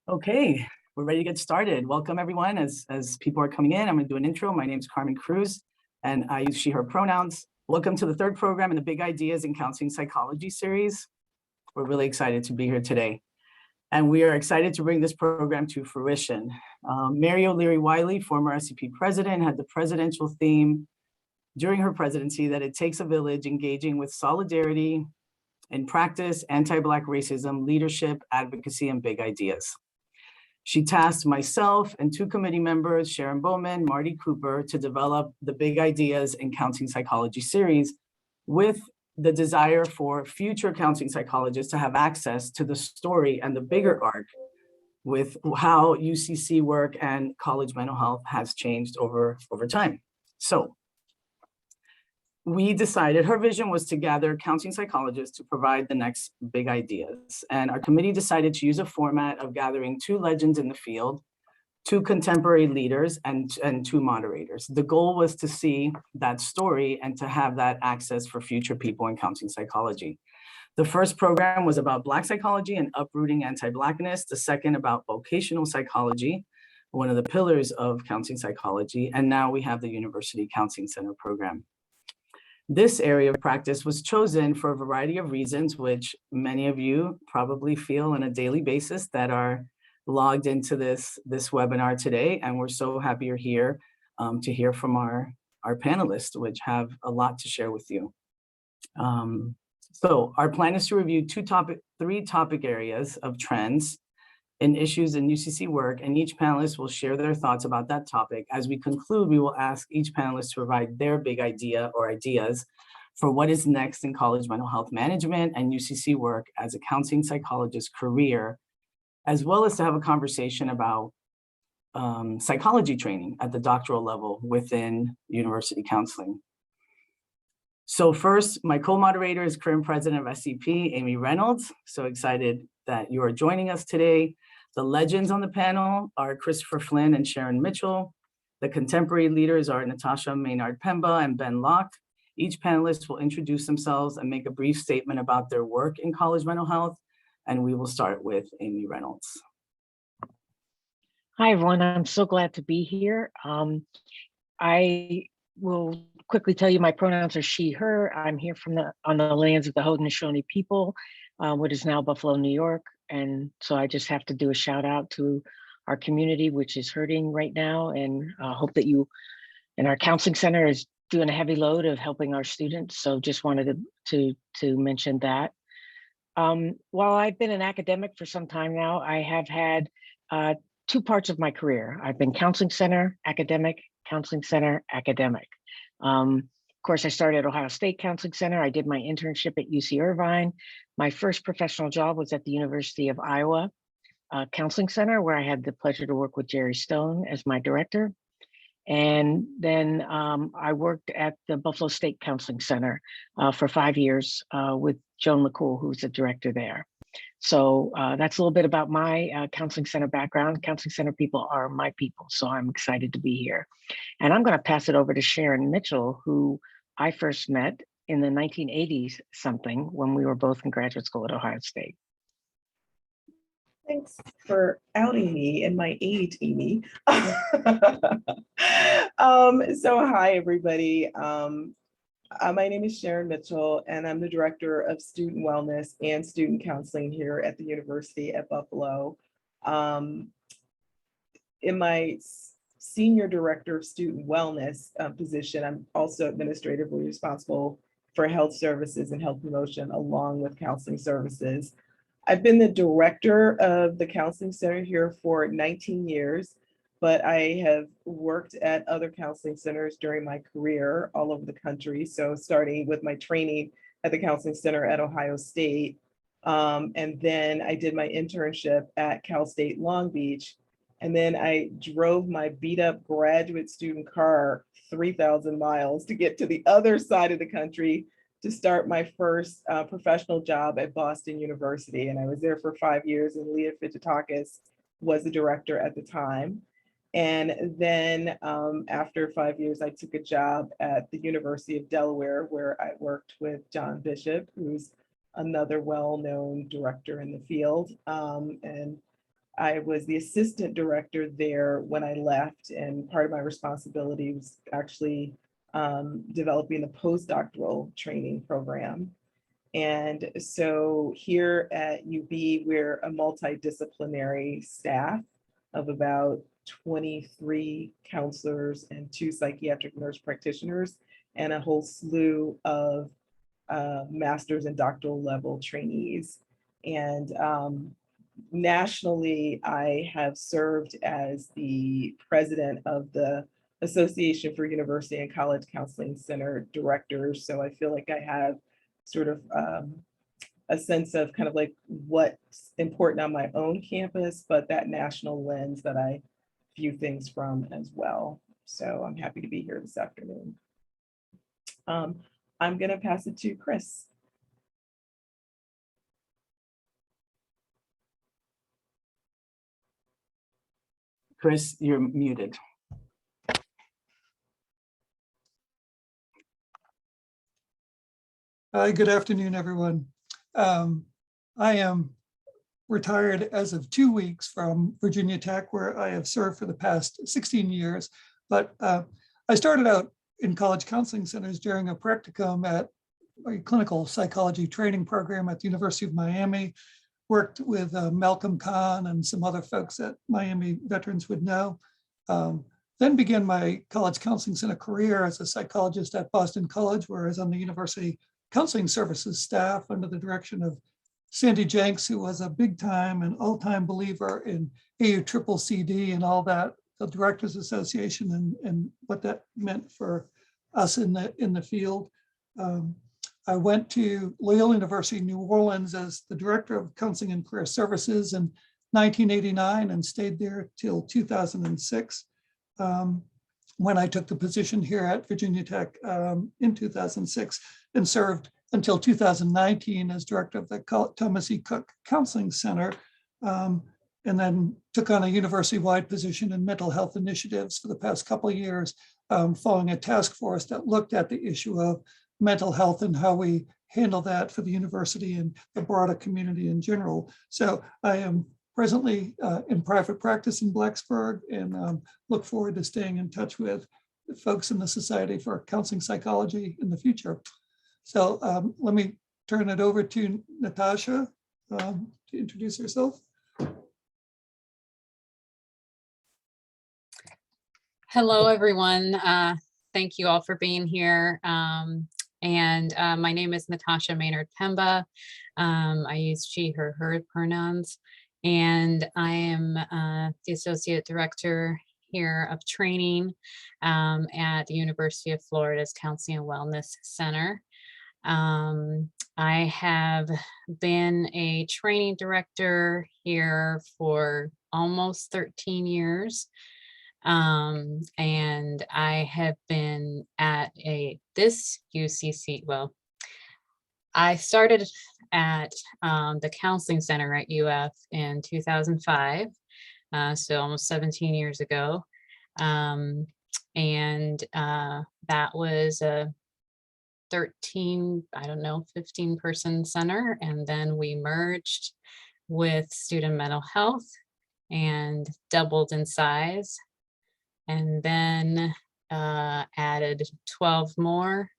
Okay, we're ready to get started. Welcome everyone. As people are coming in, I'm gonna do an intro. My name is Carmen Cruz and I use she, her pronouns. Welcome to the third program in the Big Ideas in Counseling Psychology series. We're really excited to be here today. And we are excited to bring this program to fruition. Mary O'Leary Wiley, former SCP president, had the presidential theme during her presidency that it takes a village engaging with solidarity in practice, anti-Black racism, leadership, advocacy, and big ideas. She tasked myself and two committee members, Sharon Bowman, Marty Cooper, to develop the Big Ideas in Counseling Psychology series with the desire for future counseling psychologists to have access to the story and the bigger arc with how UCC work and college mental health has changed over time. So we decided her vision was to gather counseling psychologists to provide the next big ideas. And our committee decided to use a format of gathering two legends in the field, two contemporary leaders, and two moderators. The goal was to see that story and to have that access for future people in counseling psychology. The first program was about Black psychology and uprooting anti-Blackness. The second about vocational psychology, one of the pillars of counseling psychology. And now we have the University Counseling Center program. This area of practice was chosen for a variety of reasons, which many of you probably feel on a daily basis that are logged into this webinar today. And we're so happy you're here to hear from our panelists, which have a lot to share with you. So our plan is to review three topic areas of trends and issues in UCC work, and each panelist will share their thoughts about that topic. As we conclude, we will ask each panelist to provide their big idea or ideas for what is next in college mental health management and UCC work as a counseling psychologist career, as well as to have a conversation about psychology training at the doctoral level within university counseling. So first, my co-moderator is current president of SCP, Amy Reynolds. So excited that you are joining us today. The legends on the panel are Christopher Flynn and Sharon Mitchell. The contemporary leaders are Natasha Maynard-Pemba and Ben Locke. Each panelist will introduce themselves and make a brief statement about their work in college mental health. And we will start with Amy Reynolds. Hi, everyone. I'm so glad to be here. I will quickly tell you my pronouns are she, her. I'm here on the lands of the Haudenosaunee people, what is now Buffalo, New York. And so I just have to do a shout out to our community, which is hurting right now, and hope that you and our counseling center is doing a heavy load of helping our students. So just wanted to mention that. While I've been an academic for some time now, I have had two parts of my career. I've been counseling center, academic, counseling center, academic. Of course, I started at Ohio State Counseling Center. I did my internship at UC Irvine. My first professional job was at the University of Iowa Counseling Center, where I had the pleasure to work with Jerry Stone as my director. And then I worked at the Buffalo State Counseling Center for 5 years with Joan McCool, who's the director there. So that's a little bit about my counseling center background. Counseling center people are my people, so I'm excited to be here. And I'm going to pass it over to Sharon Mitchell, who I first met in the 1980s something when we were both in graduate school at Ohio State. Thanks for outing me and my age, Amy. So hi, everybody. My name is Sharon Mitchell, and I'm the Director of Student Wellness and Student Counseling here at the University at Buffalo. In my Senior Director of Student Wellness position, I'm also administratively responsible for health services and health promotion, along with counseling services. I've been the director of the Counseling Center here for 19 years, but I have worked at other counseling centers during my career all over the country. So starting with my training at the Counseling Center at Ohio State, and then I did my internship at Cal State Long Beach, and then I drove my beat up graduate student car 3,000 miles to get to the other side of the country to start my first professional job at Boston University. And I was there for 5 years, and Leah Fitchitakis was the director at the time. And then after 5 years, I took a job at the University of Delaware, where I worked with John Bishop, who's another well-known director in the field. And I was the assistant director there when I left, and part of my responsibility was actually developing the postdoctoral training program. And so here at UB, we're a multidisciplinary staff of about 23 counselors and 2 psychiatric nurse practitioners, and a whole slew of master's and doctoral level trainees. And nationally, I have served as the president of the Association for University and College Counseling Center directors. So I feel like I have sort of a sense of kind of like what's important on my own campus, but that national lens that I view things from as well. So I'm happy to be here this afternoon. I'm going to pass it to Chris. Chris, you're muted. Good afternoon, everyone. I am retired as of 2 weeks from Virginia Tech, where I have served for the past 16 years. But I started out in college counseling centers during a practicum at a clinical psychology training program at the University of Miami, worked with Malcolm Kahn and some other folks that Miami veterans would know. Then began my college counseling center career as a psychologist at Boston College, where I was on the University Counseling Services staff under the direction of Sandy Jenks, who was a big time and all-time believer in AUCCCD and all that, the Directors Association and what that meant for us in the field. I went to Loyola University, New Orleans as the Director of Counseling and Career Services in 1989 and stayed there till 2006. When I took the position here at Virginia Tech in 2006 and served until 2019 as director of the Thomas E. Cook Counseling Center, and then took on a university-wide position in mental health initiatives for the past couple of years, following a task force that looked at the issue of mental health and how we handle that for the university and the broader community in general. So I am presently in private practice in Blacksburg and look forward to staying in touch with the folks in the Society for Counseling Psychology in the future. So let me turn it over to Natasha to introduce herself. Hello, everyone. Thank you all for being here. My name is Natasha Maynard Pemba. I use she, her pronouns. And I am the Associate Director here of Training at the University of Florida's Counseling and Wellness Center. I have been a training director here for almost 13 years. And I have been at this UCC, well, I started at the Counseling Center at UF in 2005, so almost 17 years ago. That was a 15 person center. And then we merged with student mental health and doubled in size. And then added 12 more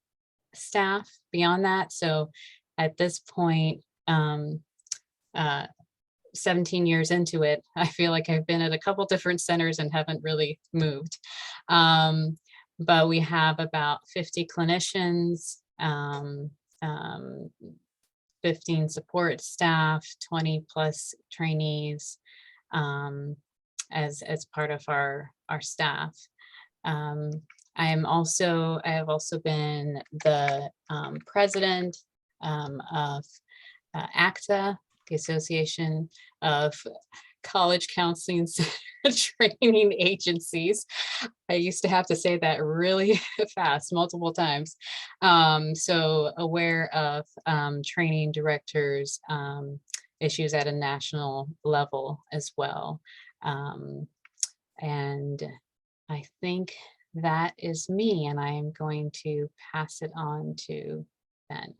staff beyond that. So at this point, 17 years into it, I feel like I've been at a couple different centers and haven't really moved. But we have about 50 clinicians, 15 support staff, 20 plus trainees as part of our staff. I have also been the president of ACTA, the Association of College Counseling Training Agencies. I used to have to say that really fast, multiple times. So aware of training directors, issues at a national level as well. And I think that is me, and I am going to pass it on to Ben.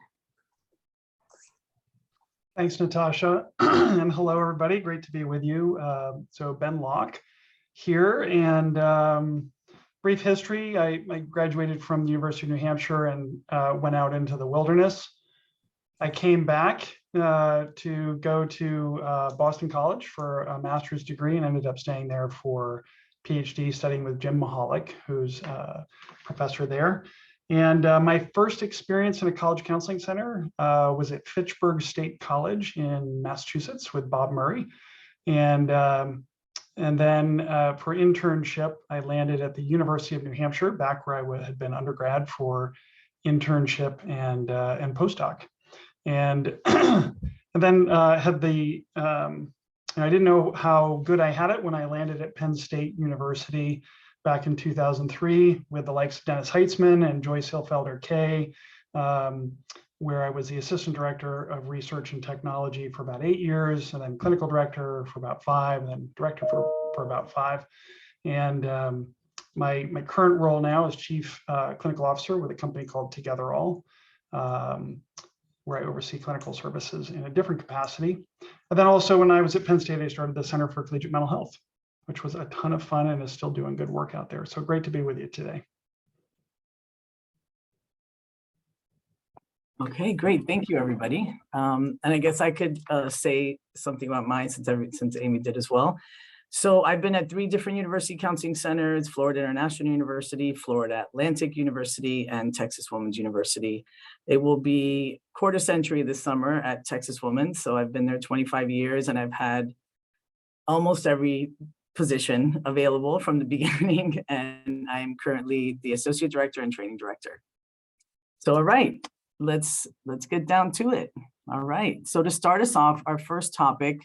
Thanks, Natasha. And hello, everybody. Great to be with you. So Ben Locke here. And brief history, I graduated from the University of New Hampshire and went out into the wilderness. I came back to go to Boston College for a master's degree and ended up staying there for PhD, studying with Jim Mahalik, who's a professor there. And my first experience in a college counseling center was at Fitchburg State College in Massachusetts with Bob Murray. And then for internship, I landed at the University of New Hampshire, back where I had been undergrad for internship and postdoc. And and then had the I didn't know how good I had it when I landed at Penn State University back in 2003 with the likes of Dennis Heitzman and Joyce Hilfelder Kay, where I was the assistant director of research and technology for about 8 years, and then clinical director for about 5, and then director for about 5. And my current role now is chief clinical officer with a company called Together All, where I oversee clinical services in a different capacity. And then also when I was at Penn State, I started the Center for Collegiate Mental Health, which was a ton of fun and is still doing good work out there. So great to be with you today. Okay, great. Thank you, everybody. And I guess I could say something about mine since Amy did as well. So I've been at 3 different university counseling centers: Florida International University, Florida Atlantic University, and Texas Women's University. It will be quarter century this summer at Texas Women's. So I've been there 25 years and I've had almost every position available from the beginning. And I'm currently the associate director and training director. So, all right, let's get down to it. All right, so to start us off, our first topic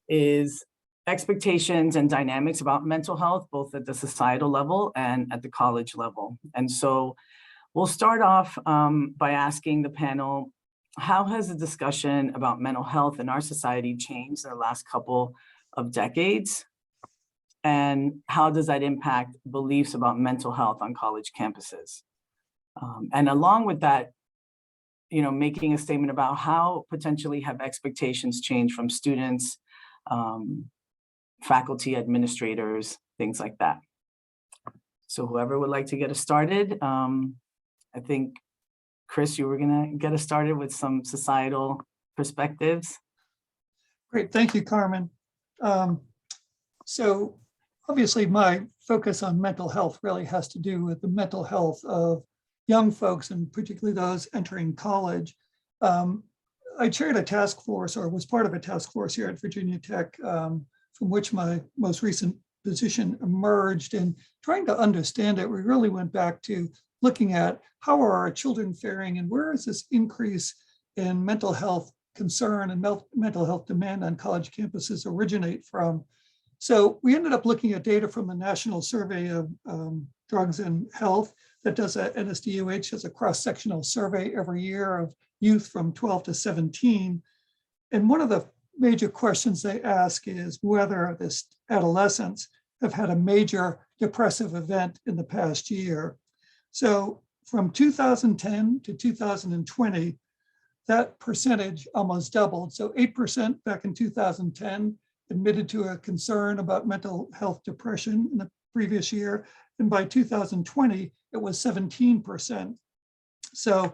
is expectations and dynamics about mental health, both at the societal level and at the college level. And so we'll start off by asking the panel, how has the discussion about mental health in our society changed in the last couple of decades? And how does that impact beliefs about mental health on college campuses? And along with that, making a statement about how potentially have expectations changed from students, faculty, administrators, things like that. So whoever would like to get us started, I think, Chris, you were gonna get us started with some societal perspectives. Great, thank you, Carmen. So obviously my focus on mental health really has to do with the mental health of young folks, and particularly those entering college. I chaired a task force, or was part of a task force here at Virginia Tech, from which my most recent position emerged. And trying to understand it, we really went back to looking at how are our children faring and where is this increase in mental health concern and mental health demand on college campuses originate from. So we ended up looking at data from the National Survey of Drugs and Health that does a NSDUH as a cross-sectional survey every year of youth from 12 to 17. And one of the major questions they ask is whether this adolescents have had a major depressive event in the past year. So from 2010 to 2020, that percentage almost doubled. So 8% back in 2010 admitted to a concern about mental health depression in the previous year. And by 2020, it was 17%. So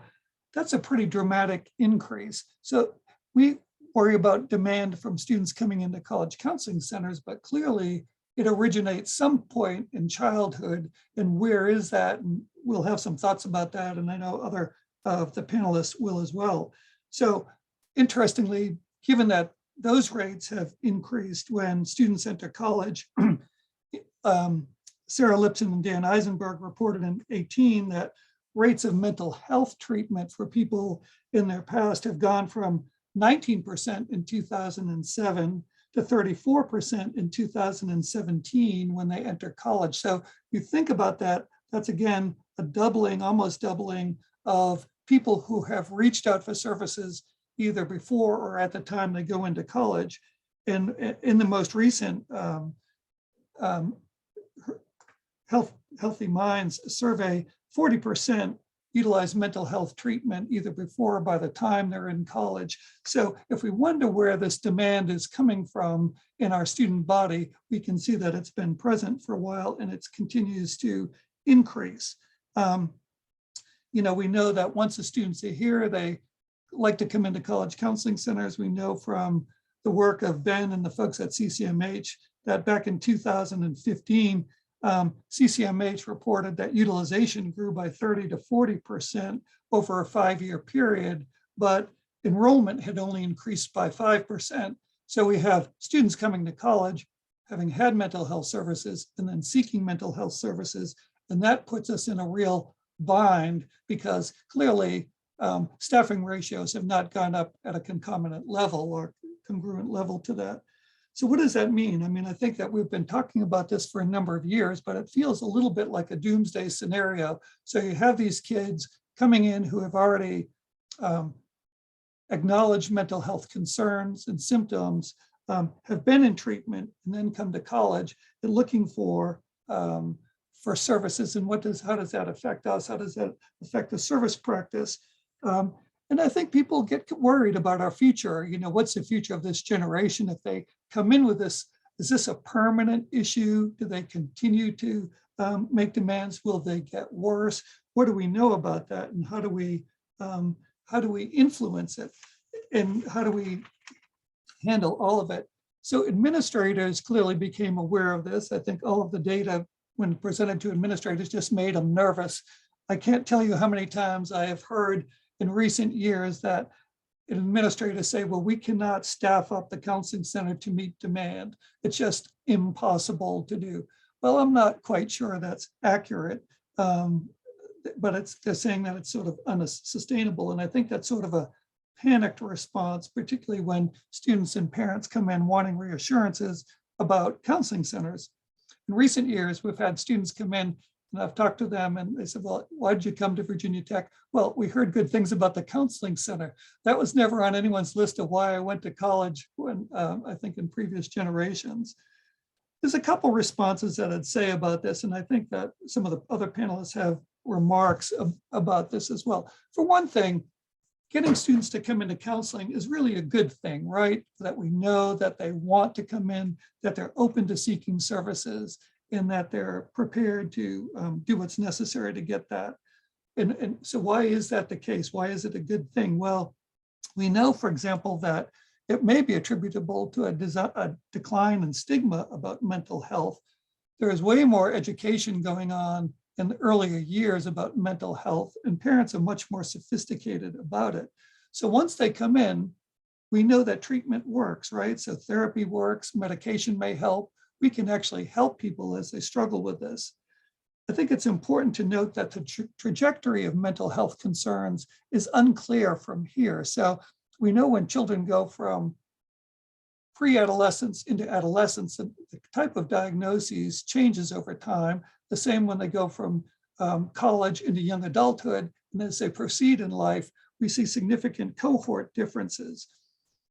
that's a pretty dramatic increase. So we worry about demand from students coming into college counseling centers, but clearly it originates some point in childhood. And where is that? And we'll have some thoughts about that. And I know other of the panelists will as well. So interestingly, given that those rates have increased when students enter college, Sarah Lipson and Dan Eisenberg reported in 2018 that rates of mental health treatment for people in their past have gone from 19% in 2007 to 34% in 2017 when they enter college. So you think about that, that's again a doubling, almost doubling of people who have reached out for services either before or at the time they go into college. And in the most recent Healthy Minds survey, 40% utilize mental health treatment either before or by the time they're in college. So if we wonder where this demand is coming from in our student body, we can see that it's been present for a while and it continues to increase. We know that once the students are here, they like to come into college counseling centers. We know from the work of Ben and the folks at CCMH that back in 2015, CCMH reported that utilization grew by 30 to 40% over a 5-year period, but enrollment had only increased by 5%. So we have students coming to college, having had mental health services, and then seeking mental health services. And that puts us in a real bind because clearly staffing ratios have not gone up at a concomitant level or congruent level to that. So what does that mean? I mean, I think that we've been talking about this for a number of years, but it feels a little bit like a doomsday scenario. So you have these kids coming in who have already acknowledged mental health concerns and symptoms, have been in treatment, and then come to college and looking for services. And how does that affect us? How does that affect the service practice? And I think people get worried about our future. What's the future of this generation if they come in with this? Is this a permanent issue? Do they continue to make demands? Will they get worse? What do we know about that? And how do we influence it? And how do we handle all of it? So administrators clearly became aware of this. I think all of the data when presented to administrators just made them nervous. I can't tell you how many times I have heard in recent years that administrators say, well, we cannot staff up the counseling center to meet demand. It's just impossible to do. Well, I'm not quite sure that's accurate, but they're saying that it's sort of unsustainable. And I think that's sort of a panicked response, particularly when students and parents come in wanting reassurances about counseling centers. In recent years, we've had students come in and I've talked to them and they said, well, why did you come to Virginia Tech? Well, we heard good things about the counseling center. That was never on anyone's list of why I went to college when I think in previous generations. There's a couple responses that I'd say about this. And I think that some of the other panelists have remarks about this as well. For one thing, getting students to come into counseling is really a good thing, right? That we know that they want to come in, that they're open to seeking services, and that they're prepared to do what's necessary to get that. And so why is that the case? Why is it a good thing? Well, we know, for example, that it may be attributable to a decline in stigma about mental health. There is way more education going on in the earlier years about mental health, and parents are much more sophisticated about it. So once they come in, we know that treatment works, right? So therapy works, medication may help. We can actually help people as they struggle with this. I think it's important to note that the trajectory of mental health concerns is unclear from here. So we know when children go from pre-adolescence into adolescence, the type of diagnoses changes over time. The same when they go from college into young adulthood, and as they proceed in life, we see significant cohort differences.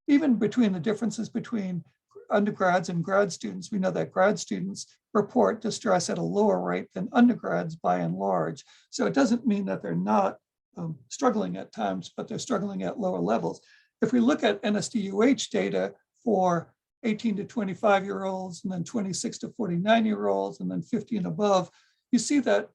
Even between the differences between undergrads and grad students, we know that grad students report distress at a lower rate than undergrads by and large. So it doesn't mean that they're not struggling at times, but they're struggling at lower levels. If we look at NSDUH data for 18 to 25-year-olds, and then 26 to 49-year-olds, and then 50 and above, you see that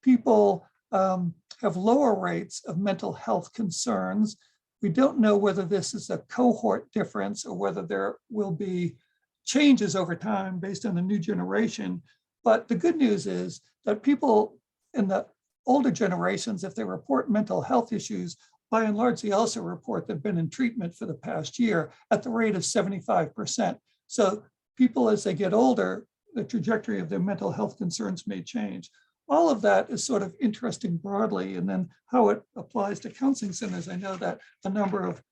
people have lower rates of mental health concerns. We don't know whether this is a cohort difference or whether there will be changes over time based on the new generation. But the good news is that people in the older generations, if they report mental health issues, by and large, they also report they've been in treatment for the past year at the rate of 75%. So people, as they get older, the trajectory of their mental health concerns may change. All of that is sort of interesting broadly, and then how it applies to counseling centers. I know that a number of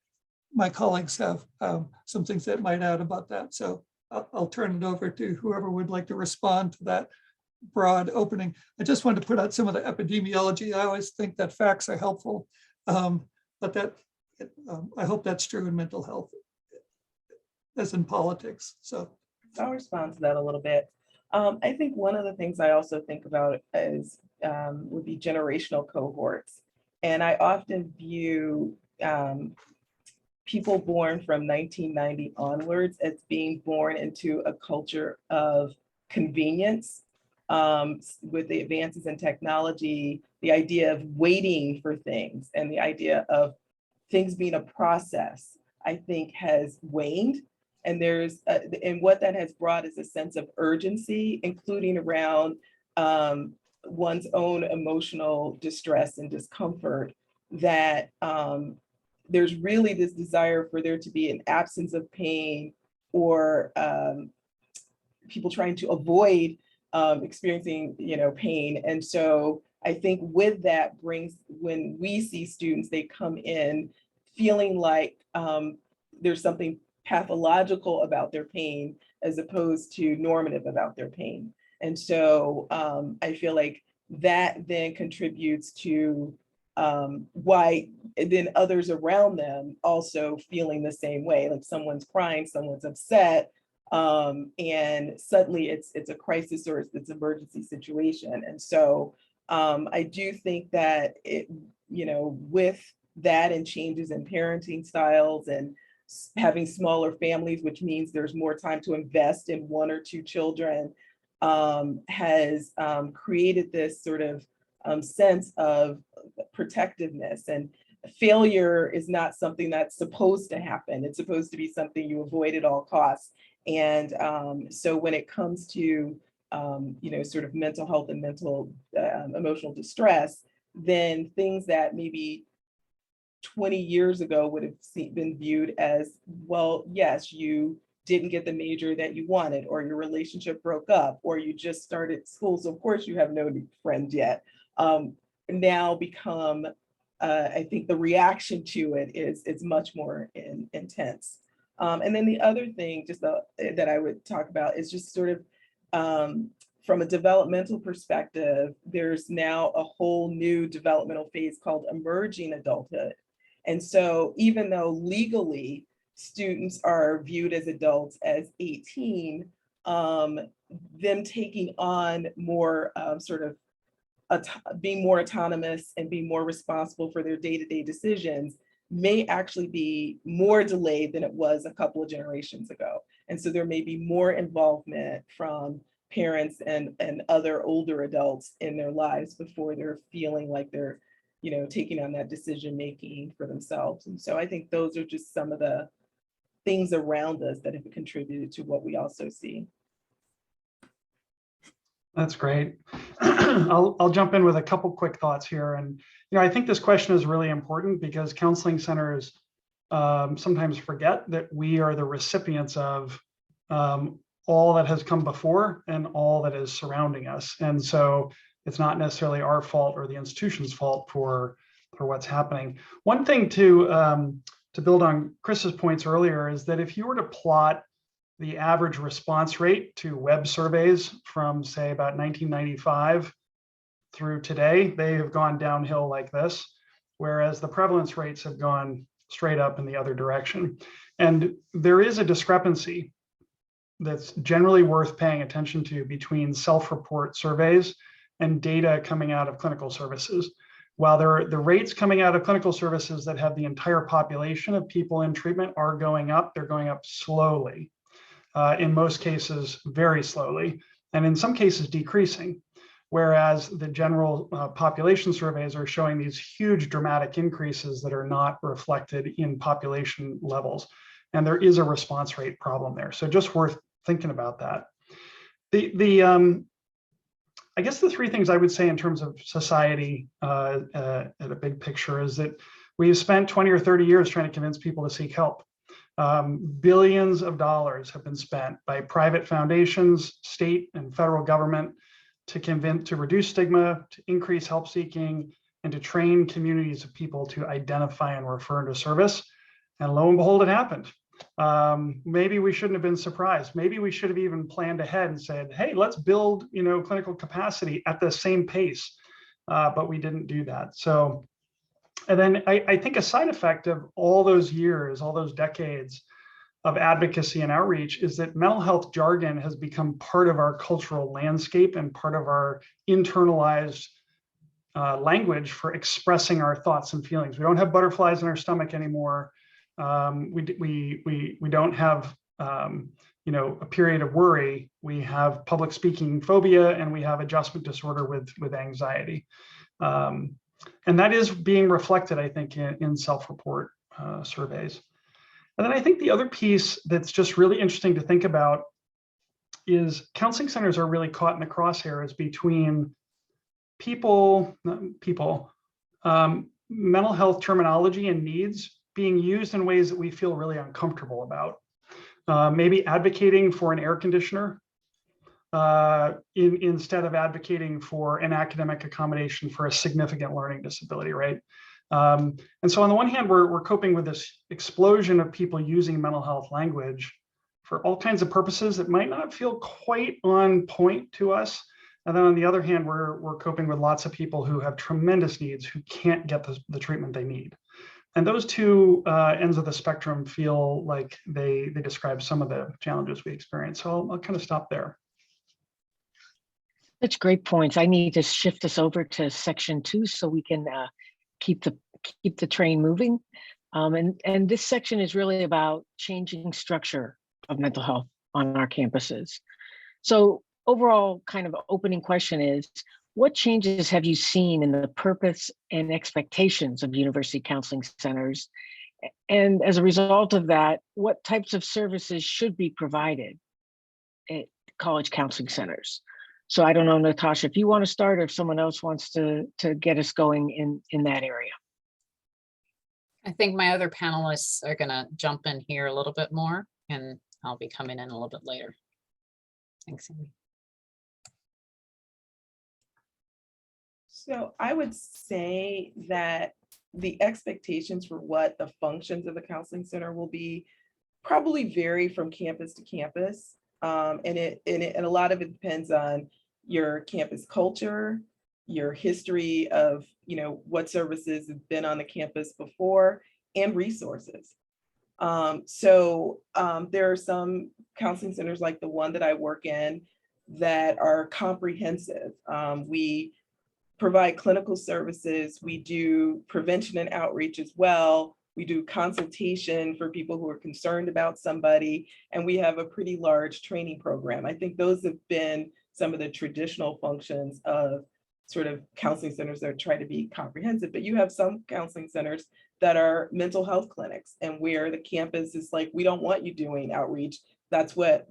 my colleagues have some things that might add about that. So I'll turn it over to whoever would like to respond to that broad opening. I just wanted to put out some of the epidemiology. I always think that facts are helpful, but that I hope that's true in mental health as in politics. So I'll respond to that a little bit. I think one of the things I also think about is would be generational cohorts. And I often view people born from 1990 onwards as being born into a culture of convenience. With the advances in technology, the idea of waiting for things and the idea of things being a process, I think has waned. And and what that has brought is a sense of urgency, including around one's own emotional distress and discomfort, that there's really this desire for there to be an absence of pain, or people trying to avoid experiencing, pain. And so I think with that brings, when we see students, they come in feeling like there's something pathological about their pain as opposed to normative about their pain. And so I feel like that then contributes to why then others around them also feeling the same way, like someone's crying, someone's upset, and suddenly it's a crisis or it's an emergency situation. And so I do think that with that and changes in parenting styles and having smaller families, which means there's more time to invest in one or two children, has created this sort of sense of protectiveness. And failure is not something that's supposed to happen. It's supposed to be something you avoid at all costs. And so when it comes to sort of mental health and emotional distress, then things that maybe 20 years ago would have been viewed as, well, yes, you didn't get the major that you wanted, or your relationship broke up, or you just started school, so of course you have no friends yet, now become, I think the reaction to it is much more intense. And then the other thing that I would talk about is just sort of from a developmental perspective, there's now a whole new developmental phase called emerging adulthood. And so even though legally students are viewed as adults as 18, them taking on more being more autonomous and being more responsible for their day-to-day decisions may actually be more delayed than it was a couple of generations ago. And so there may be more involvement from parents and other older adults in their lives before they're feeling like they're taking on that decision making for themselves. And so I think those are just some of the things around us that have contributed to what we also see. That's great. I'll jump in with a couple quick thoughts here. And I think this question is really important because counseling centers sometimes forget that we are the recipients of all that has come before and all that is surrounding us. And so it's not necessarily our fault or the institution's fault for what's happening. One thing to build on Chris's points earlier is that if you were to plot the average response rate to web surveys from, say, about 1995 through today, they have gone downhill like this, whereas the prevalence rates have gone straight up in the other direction. And there is a discrepancy that's generally worth paying attention to between self-report surveys and data coming out of clinical services. While the rates coming out of clinical services that have the entire population of people in treatment are going up, they're going up slowly. In most cases, very slowly, and in some cases decreasing. Whereas the general population surveys are showing these huge dramatic increases that are not reflected in population levels. And there is a response rate problem there. So just worth thinking about that. I guess the three things I would say in terms of society at a big picture is that we've spent 20 or 30 years trying to convince people to seek help. Billions of dollars have been spent by private foundations, state and federal government to reduce stigma, to increase help seeking, and to train communities of people to identify and refer into service. And lo and behold, it happened. Maybe we shouldn't have been surprised. Maybe we should have even planned ahead and said, hey, let's build clinical capacity at the same pace. But we didn't do that. So, and then I think a side effect of all those years, all those decades of advocacy and outreach is that mental health jargon has become part of our cultural landscape and part of our internalized language for expressing our thoughts and feelings. We don't have butterflies in our stomach anymore. We don't have a period of worry. We have public speaking phobia, and we have adjustment disorder with anxiety. And that is being reflected, I think, in self-report surveys. And then I think the other piece that's just really interesting to think about is counseling centers are really caught in the crosshairs between mental health terminology and needs being used in ways that we feel really uncomfortable about. Maybe advocating for an air conditioner instead of advocating for an academic accommodation for a significant learning disability, right? And so on the one hand, we're coping with this explosion of people using mental health language for all kinds of purposes that might not feel quite on point to us. And then on the other hand, we're coping with lots of people who have tremendous needs who can't get the treatment they need. And those two ends of the spectrum feel like they describe some of the challenges we experience. So I'll kind of stop there. That's great points. I need to shift us over to section 2 so we can keep the train moving. And this section is really about changing structure of mental health on our campuses. So overall kind of opening question is, what changes have you seen in the purpose and expectations of university counseling centers? And as a result of that, what types of services should be provided at college counseling centers? So I don't know, Natasha, if you want to start or if someone else wants to get us going in that area. I think my other panelists are going to jump in here a little bit more, and I'll be coming in a little bit later. Thanks, Amy. So I would say that the expectations for what the functions of the counseling center will be probably vary from campus to campus. And a lot of it depends on your campus culture, your history of, what services have been on the campus before, and resources. So there are some counseling centers like the one that I work in that are comprehensive. We provide clinical services. We do prevention and outreach as well. We do consultation for people who are concerned about somebody, and we have a pretty large training program. I think those have been some of the traditional functions of sort of counseling centers that try to be comprehensive, but you have some counseling centers that are mental health clinics, and where the campus is like, we don't want you doing outreach. That's what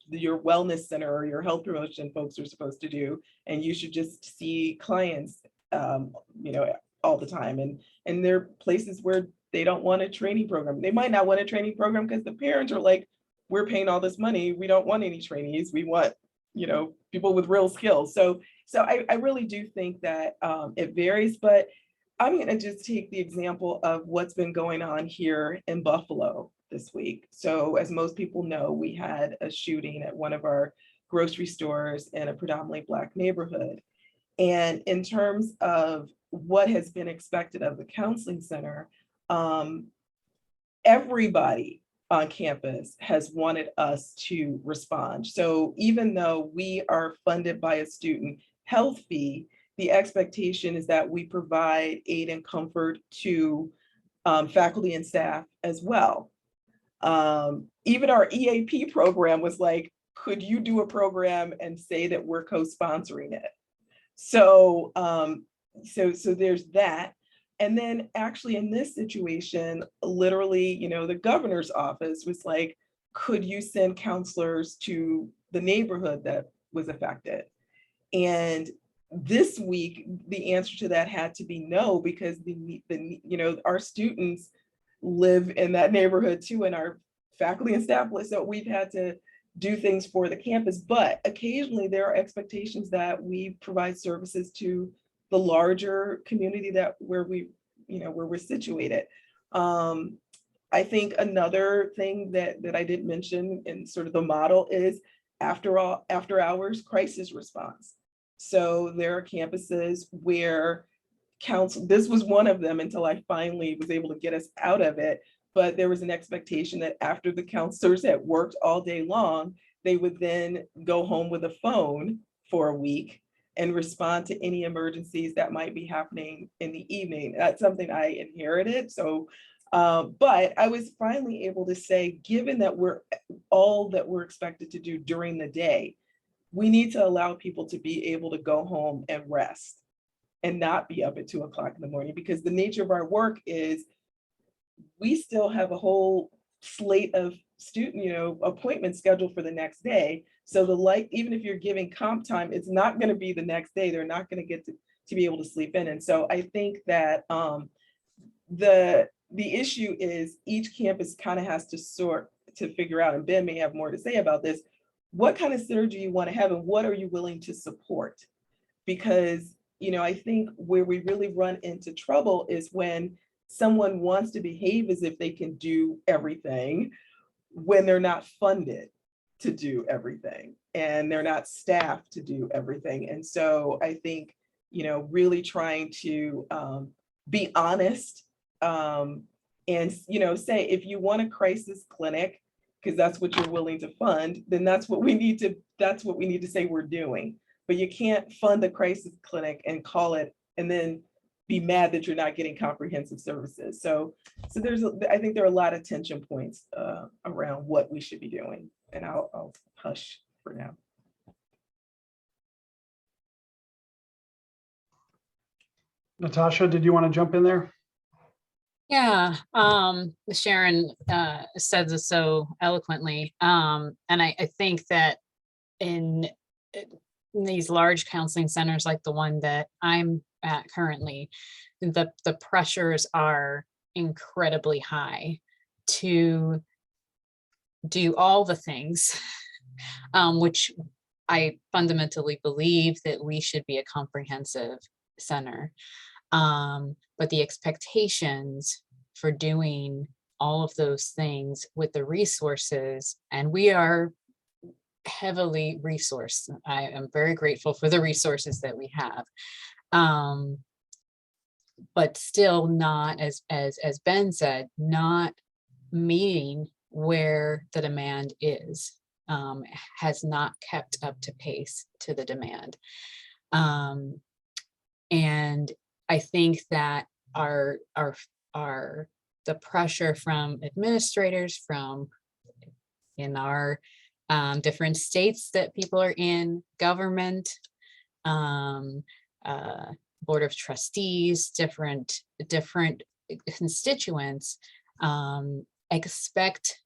your wellness center or your health promotion folks are supposed to do. And you should just see clients, all the time. And there are places where they don't want a training program. They might not want a training program because the parents are like, we're paying all this money. We don't want any trainees. We want, people with real skills. So I really do think that it varies, but I'm going to just take the example of what's been going on here in Buffalo this week. So as most people know, we had a shooting at one of our grocery stores in a predominantly Black neighborhood. And in terms of what has been expected of the counseling center, everybody on campus has wanted us to respond. So even though we are funded by a student health fee, the expectation is that we provide aid and comfort to faculty and staff as well. Even our EAP program was like, could you do a program and say that we're co-sponsoring it? So, so there's that. And then actually in this situation, literally, the governor's office was like, could you send counselors to the neighborhood that was affected? And this week, the answer to that had to be no, because our students live in that neighborhood too, and our faculty and staff list. So we've had to do things for the campus, but occasionally there are expectations that we provide services to the larger community where we're situated. I think another thing that I didn't mention in sort of the model is after hours crisis response. So there are campuses where this was one of them until I finally was able to get us out of it. But there was an expectation that after the counselors had worked all day long, they would then go home with a phone for a week and respond to any emergencies that might be happening in the evening. That's something I inherited. So, but I was finally able to say, given that we're all that we're expected to do during the day, we need to allow people to be able to go home and rest and not be up at 2 o'clock in the morning, because the nature of our work is we still have a whole slate of student, appointments scheduled for the next day. So even if you're giving comp time, it's not going to be the next day. They're not going to get to be able to sleep in. And so I think that the issue is each campus kind of has to sort to figure out, and Ben may have more to say about this, what kind of synergy you want to have and what are you willing to support? Because, I think where we really run into trouble is when someone wants to behave as if they can do everything when they're not funded to do everything and they're not staffed to do everything. And so I think, really trying to be honest and, say, if you want a crisis clinic, because that's what you're willing to fund, then that's what we need to say we're doing. But you can't fund a crisis clinic and call it, and then be mad that you're not getting comprehensive services. So I think there are a lot of tension points around what we should be doing. And I'll hush for now. Natasha, did you want to jump in there? Yeah, Sharon said this so eloquently. And I think that in these large counseling centers like the one that I'm at currently, the pressures are incredibly high to do all the things, which I fundamentally believe that we should be a comprehensive center. But the expectations for doing all of those things with the resources, and we are heavily resourced. I am very grateful for the resources that we have. But still not, as Ben said, not meeting where the demand is, has not kept up to pace to the demand. And I think that the pressure from administrators, from in our different states that people are in, government, board of trustees, different constituents expect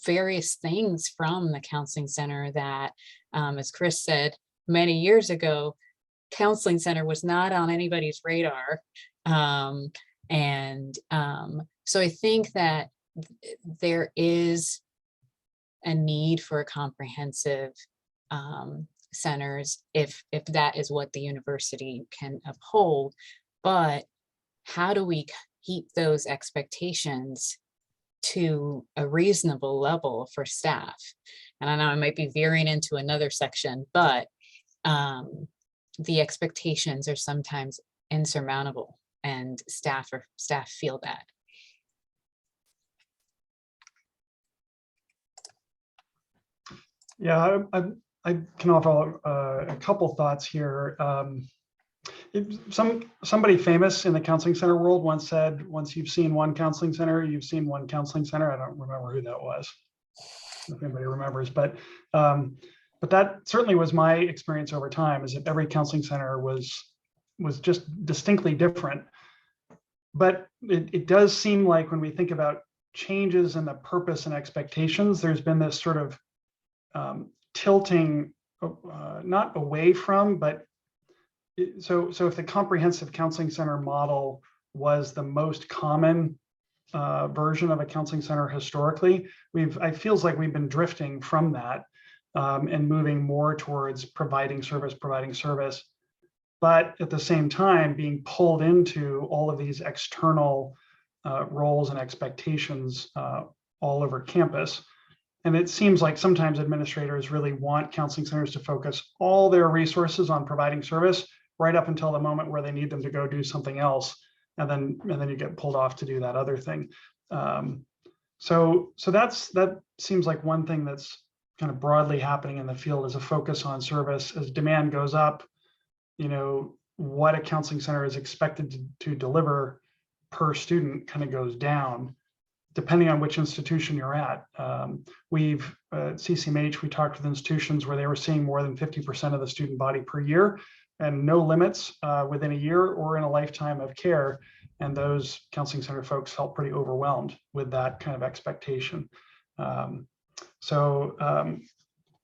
various things from the counseling center that, as Chris said, many years ago, counseling center was not on anybody's radar. So I think that there is a need for comprehensive centers if that is what the university can uphold. But how do we keep those expectations to a reasonable level for staff? And I know I might be veering into another section, but the expectations are sometimes insurmountable, and staff feel that. Yeah, I can offer a couple thoughts here. Somebody famous in the counseling center world once said, once you've seen one counseling center, you've seen one counseling center. I don't remember who that was, if anybody remembers, but that certainly was my experience over time, is that every counseling center was just distinctly different. But it does seem like when we think about changes in the purpose and expectations, there's been this sort of tilting, not away from, but so if the comprehensive counseling center model was the most common version of a counseling center historically, it feels like we've been drifting from that and moving more towards providing service, but at the same time being pulled into all of these external roles and expectations all over campus. And it seems like sometimes administrators really want counseling centers to focus all their resources on providing service right up until the moment where they need them to go do something else. And then you get pulled off to do that other thing. So that seems like one thing that's kind of broadly happening in the field is a focus on service. As demand goes up, what a counseling center is expected to deliver per student kind of goes down, depending on which institution you're at. We've at CCMH, we talked with institutions where they were seeing more than 50% of the student body per year, and no limits within a year or in a lifetime of care. And those counseling center folks felt pretty overwhelmed with that kind of expectation.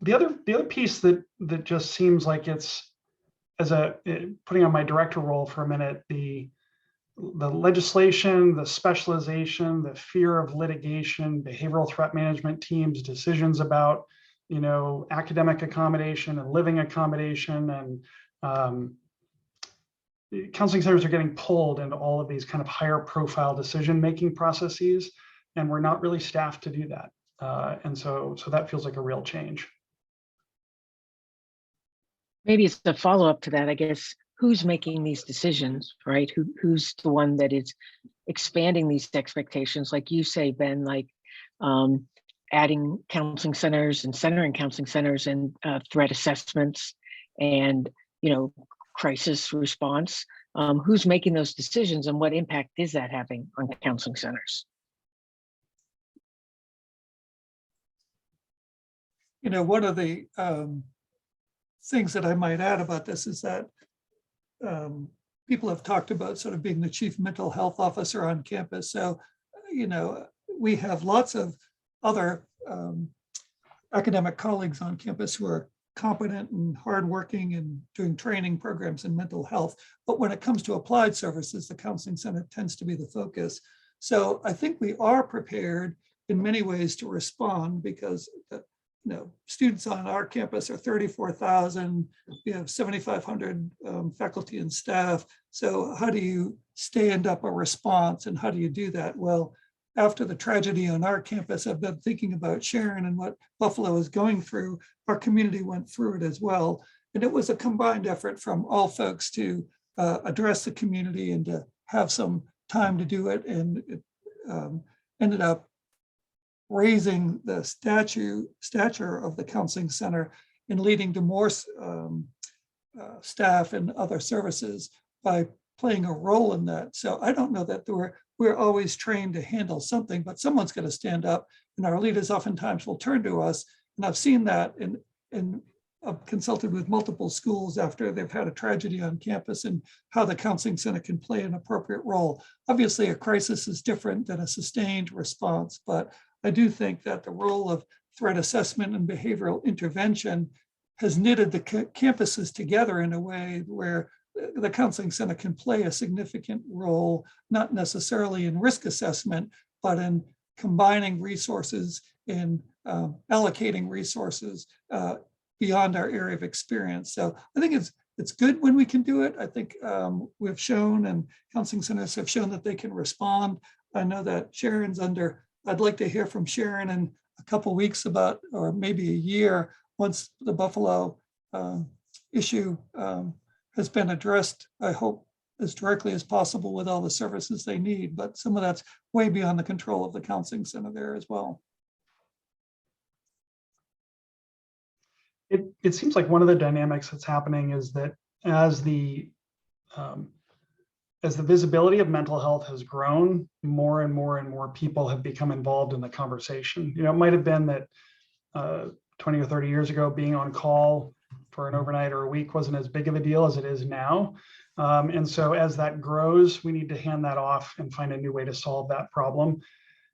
The other piece that just seems like it's, putting on my director role for a minute, the legislation, the specialization, the fear of litigation, behavioral threat management teams, decisions about, academic accommodation and living accommodation, and counseling centers are getting pulled into all of these kind of higher profile decision-making processes, and we're not really staffed to do that. And so that feels like a real change. Maybe it's the follow-up to that, I guess. Who's making these decisions, right? Who's the one that is expanding these expectations? Like you say, Ben, like adding counseling centers and centering counseling centers and threat assessments and, crisis response. Who's making those decisions and what impact is that having on counseling centers? One of the things that I might add about this is that people have talked about sort of being the chief mental health officer on campus. So, we have lots of other academic colleagues on campus who are competent and hardworking and doing training programs in mental health. But when it comes to applied services, the counseling center tends to be the focus. So I think we are prepared in many ways to respond, because students on our campus are 34,000. We have 7,500 faculty and staff. So how do you stand up a response, and how do you do that? Well, after the tragedy on our campus, I've been thinking about Sharon and what Buffalo is going through. Our community went through it as well. And it was a combined effort from all folks to address the community and to have some time to do it. And it ended up raising the stature of the counseling center and leading to more staff and other services by playing a role in that. So I don't know that we're always trained to handle something, but someone's going to stand up, and our leaders oftentimes will turn to us. And I've seen that, and I've consulted with multiple schools after they've had a tragedy on campus, and how the counseling center can play an appropriate role. Obviously, a crisis is different than a sustained response, but I do think that the role of threat assessment and behavioral intervention has knitted the campuses together in a way where the counseling center can play a significant role, not necessarily in risk assessment, but in combining resources and allocating resources beyond our area of experience. So I think it's good when we can do it. I think we've shown, and counseling centers have shown, that they can respond. I know that Sharon's I'd like to hear from Sharon in a couple of weeks about, or maybe a year, once the Buffalo issue has been addressed, I hope as directly as possible, with all the services they need. But some of that's way beyond the control of the counseling center there as well. It seems like one of the dynamics that's happening is that as the visibility of mental health has grown, more and more people have become involved in the conversation. It might have been that 20 or 30 years ago, being on call for an overnight or a week wasn't as big of a deal as it is now. And so as that grows, we need to hand that off and find a new way to solve that problem.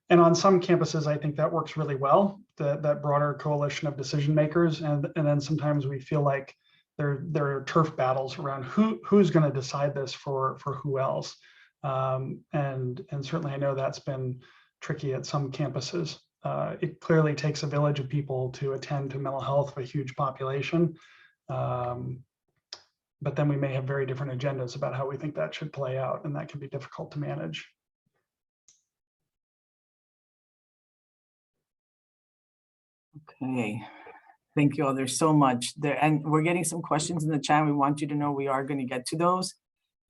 And on some campuses, I think that works really well, that broader coalition of decision makers. And then sometimes we feel like there are turf battles around who's going to decide this for who else. And certainly I know that's been tricky at some campuses. It clearly takes a village of people to attend to mental health of a huge population. But then we may have very different agendas about how we think that should play out, and that can be difficult to manage. Okay, thank you all. There's so much there, and we're getting some questions in the chat. We want you to know we are going to get to those,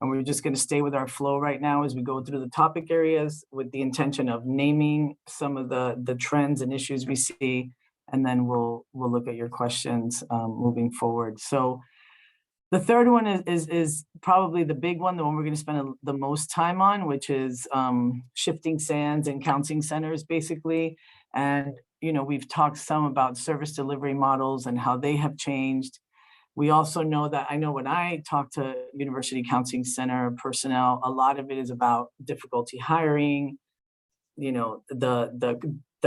and we're just going to stay with our flow right now as we go through the topic areas, with the intention of naming some of the trends and issues we see, and then we'll look at your questions moving forward. So the third one is probably the big one, the one we're going to spend the most time on, which is shifting sands and counseling centers, basically. And, you know, we've talked some about service delivery models and how they have changed. We also know that, I know when I talk to University Counseling Center personnel, a lot of it is about difficulty hiring, you know, the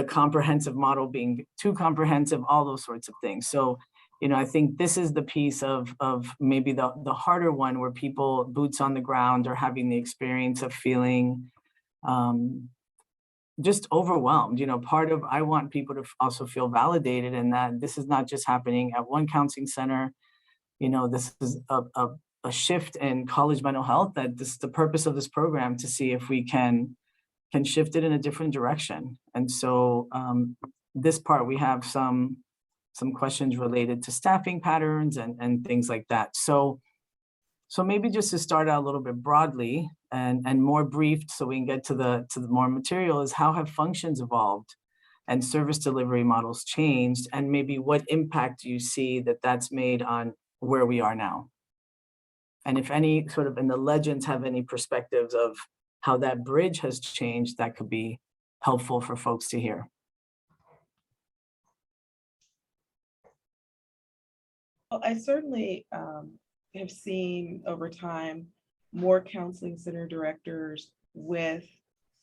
comprehensive model being too comprehensive, all those sorts of things. So, you know, I think this is the piece of maybe the harder one, where people, boots on the ground, are having the experience of feeling just overwhelmed. You know, I want people to also feel validated, and that this is not just happening at one counseling center. You know, this is a shift in college mental health, that this is the purpose of this program, to see if we can shift it in a different direction. And so this part, we have some questions related to staffing patterns and things like that. So maybe just to start out a little bit broadly and more briefed, so we can get to the more material, is how have functions evolved and service delivery models changed, and maybe what impact do you see that's made on where we are now? And if any sort of in the legends have any perspectives of how that bridge has changed, that could be helpful for folks to hear. Well, I certainly have seen over time more counseling center directors with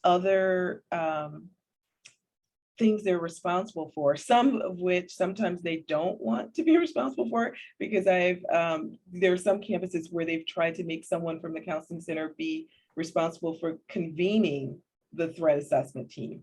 other things they're responsible for, some of which sometimes they don't want to be responsible for, because there are some campuses where they've tried to make someone from the counseling center be responsible for convening the threat assessment team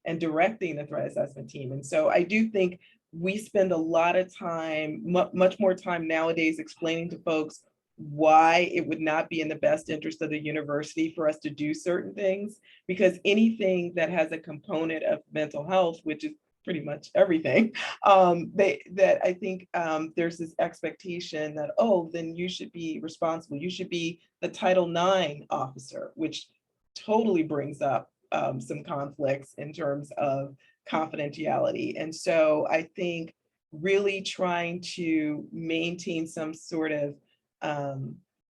and directing the threat assessment team. And so I do think we spend a lot of time, much more time nowadays, explaining to folks why it would not be in the best interest of the university for us to do certain things, because anything that has a component of mental health, which is pretty much everything, that I think there's this expectation that, oh, then you should be responsible. You should be the Title IX officer, which totally brings up some conflicts in terms of confidentiality. And so I think really trying to maintain some sort of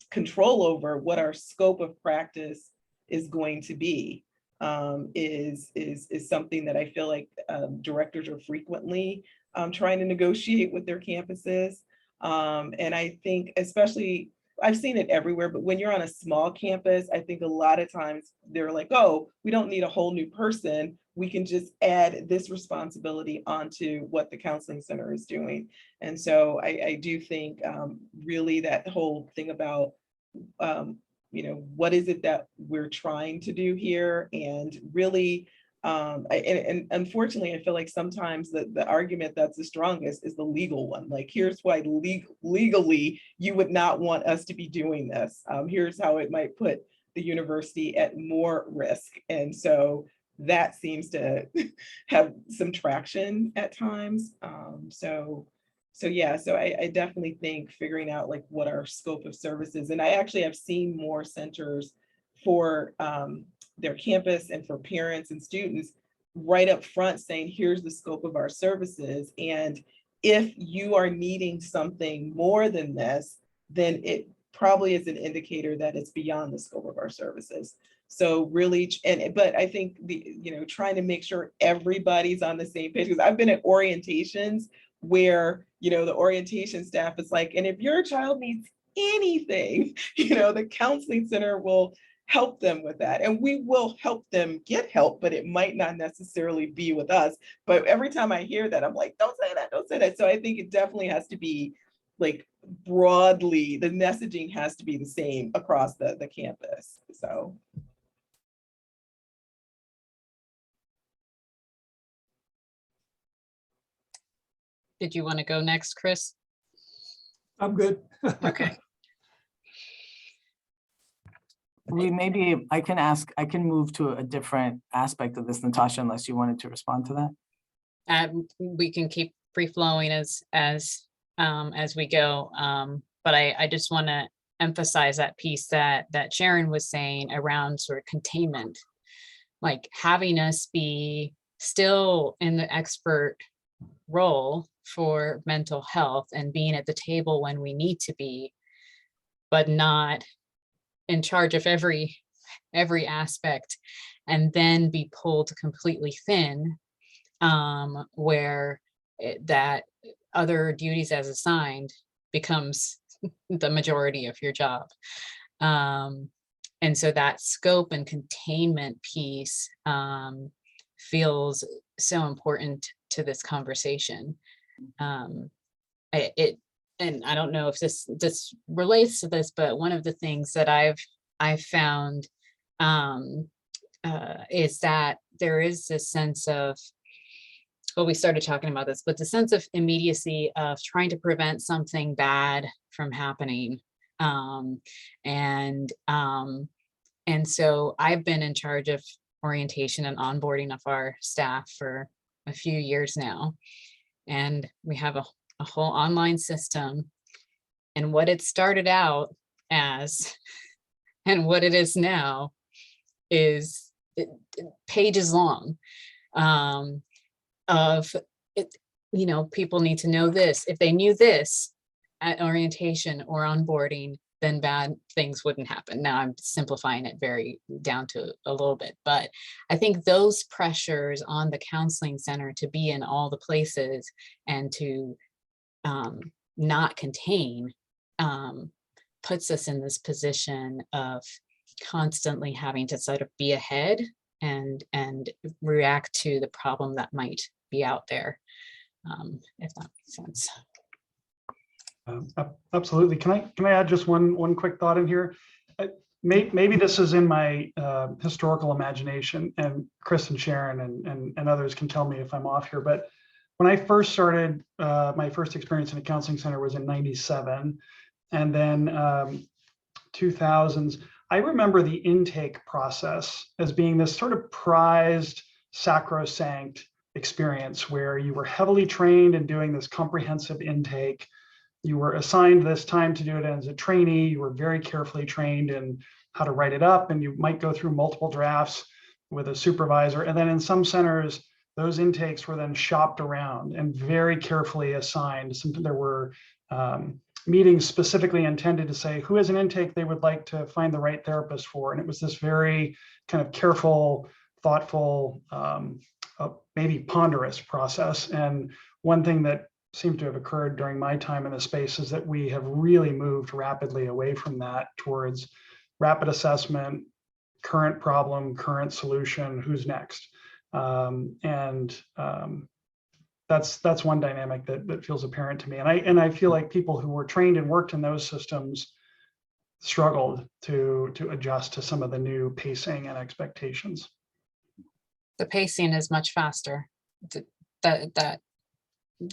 control over what our scope of practice is going to be is something that I feel like directors are frequently trying to negotiate with their campuses. And I think especially, I've seen it everywhere, but when you're on a small campus, I think a lot of times they're like, oh, we don't need a whole new person. We can just add this responsibility onto what the counseling center is doing. And so I do think really that whole thing about, you know, what is it that we're trying to do here? And really, and unfortunately, I feel like sometimes the argument that's the strongest is the legal one. Like, here's why legally you would not want us to be doing this. Here's how it might put the university at more risk. And so that seems to have some traction at times. So I definitely think figuring out like what our scope of services, and I actually have seen more centers for their campus and for parents and students right up front saying, here's the scope of our services. And if you are needing something more than this, then it probably is an indicator that it's beyond the scope of our services. So really, but I think trying to make sure everybody's on the same page, because I've been at orientations where, the orientation staff is like, and if your child needs anything, the counseling center will help them with that. And we will help them get help, but it might not necessarily be with us. But every time I hear that, I'm like, don't say that, don't say that. So I think it definitely has to be like broadly, the messaging has to be the same across the campus. So. Did you want to go next, Chris? I'm good. Okay. I can move to a different aspect of this, Natasha, unless you wanted to respond to that. We can keep free flowing as we go. But I just want to emphasize that piece that Sharon was saying around sort of containment, like having us be still in the expert role for mental health and being at the table when we need to be, but not in charge of every aspect, and then be pulled completely thin, where that other duties as assigned becomes the majority of your job. And so that scope and containment piece feels so important to this conversation. And I don't know if this relates to this, but one of the things that I've found is that there is this sense of, well, we started talking about this, but the sense of immediacy of trying to prevent something bad from happening. And so I've been in charge of orientation and onboarding of our staff for a few years now. And we have a whole online system, and what it started out as and what it is now is pages long of it. You know, people need to know this. If they knew this at orientation or onboarding, then bad things wouldn't happen. Now I'm simplifying it very down to a little bit, but I think those pressures on the counseling center to be in all the places and to not contain puts us in this position of constantly having to sort of be ahead and react to the problem that might be out there, if that makes sense. Absolutely. Can I add just one quick thought in here? Maybe this is in my historical imagination, and Chris and Sharon and others can tell me if I'm off here. But when I first started, my first experience in a counseling center was in '97, and then 2000s. I remember the intake process as being this sort of prized, sacrosanct experience where you were heavily trained in doing this comprehensive intake. You were assigned this time to do it as a trainee. You were very carefully trained in how to write it up, and you might go through multiple drafts with a supervisor. And then in some centers, those intakes were then shopped around and very carefully assigned. There were meetings specifically intended to say who has an intake they would like to find the right therapist for. And it was this very kind of careful, thoughtful, maybe ponderous process. And one thing that seemed to have occurred during my time in the space is that we have really moved rapidly away from that towards rapid assessment, current problem, current solution, who's next. That's one dynamic that feels apparent to me. And I feel like people who were trained and worked in those systems struggled to adjust to some of the new pacing and expectations. The pacing is much faster.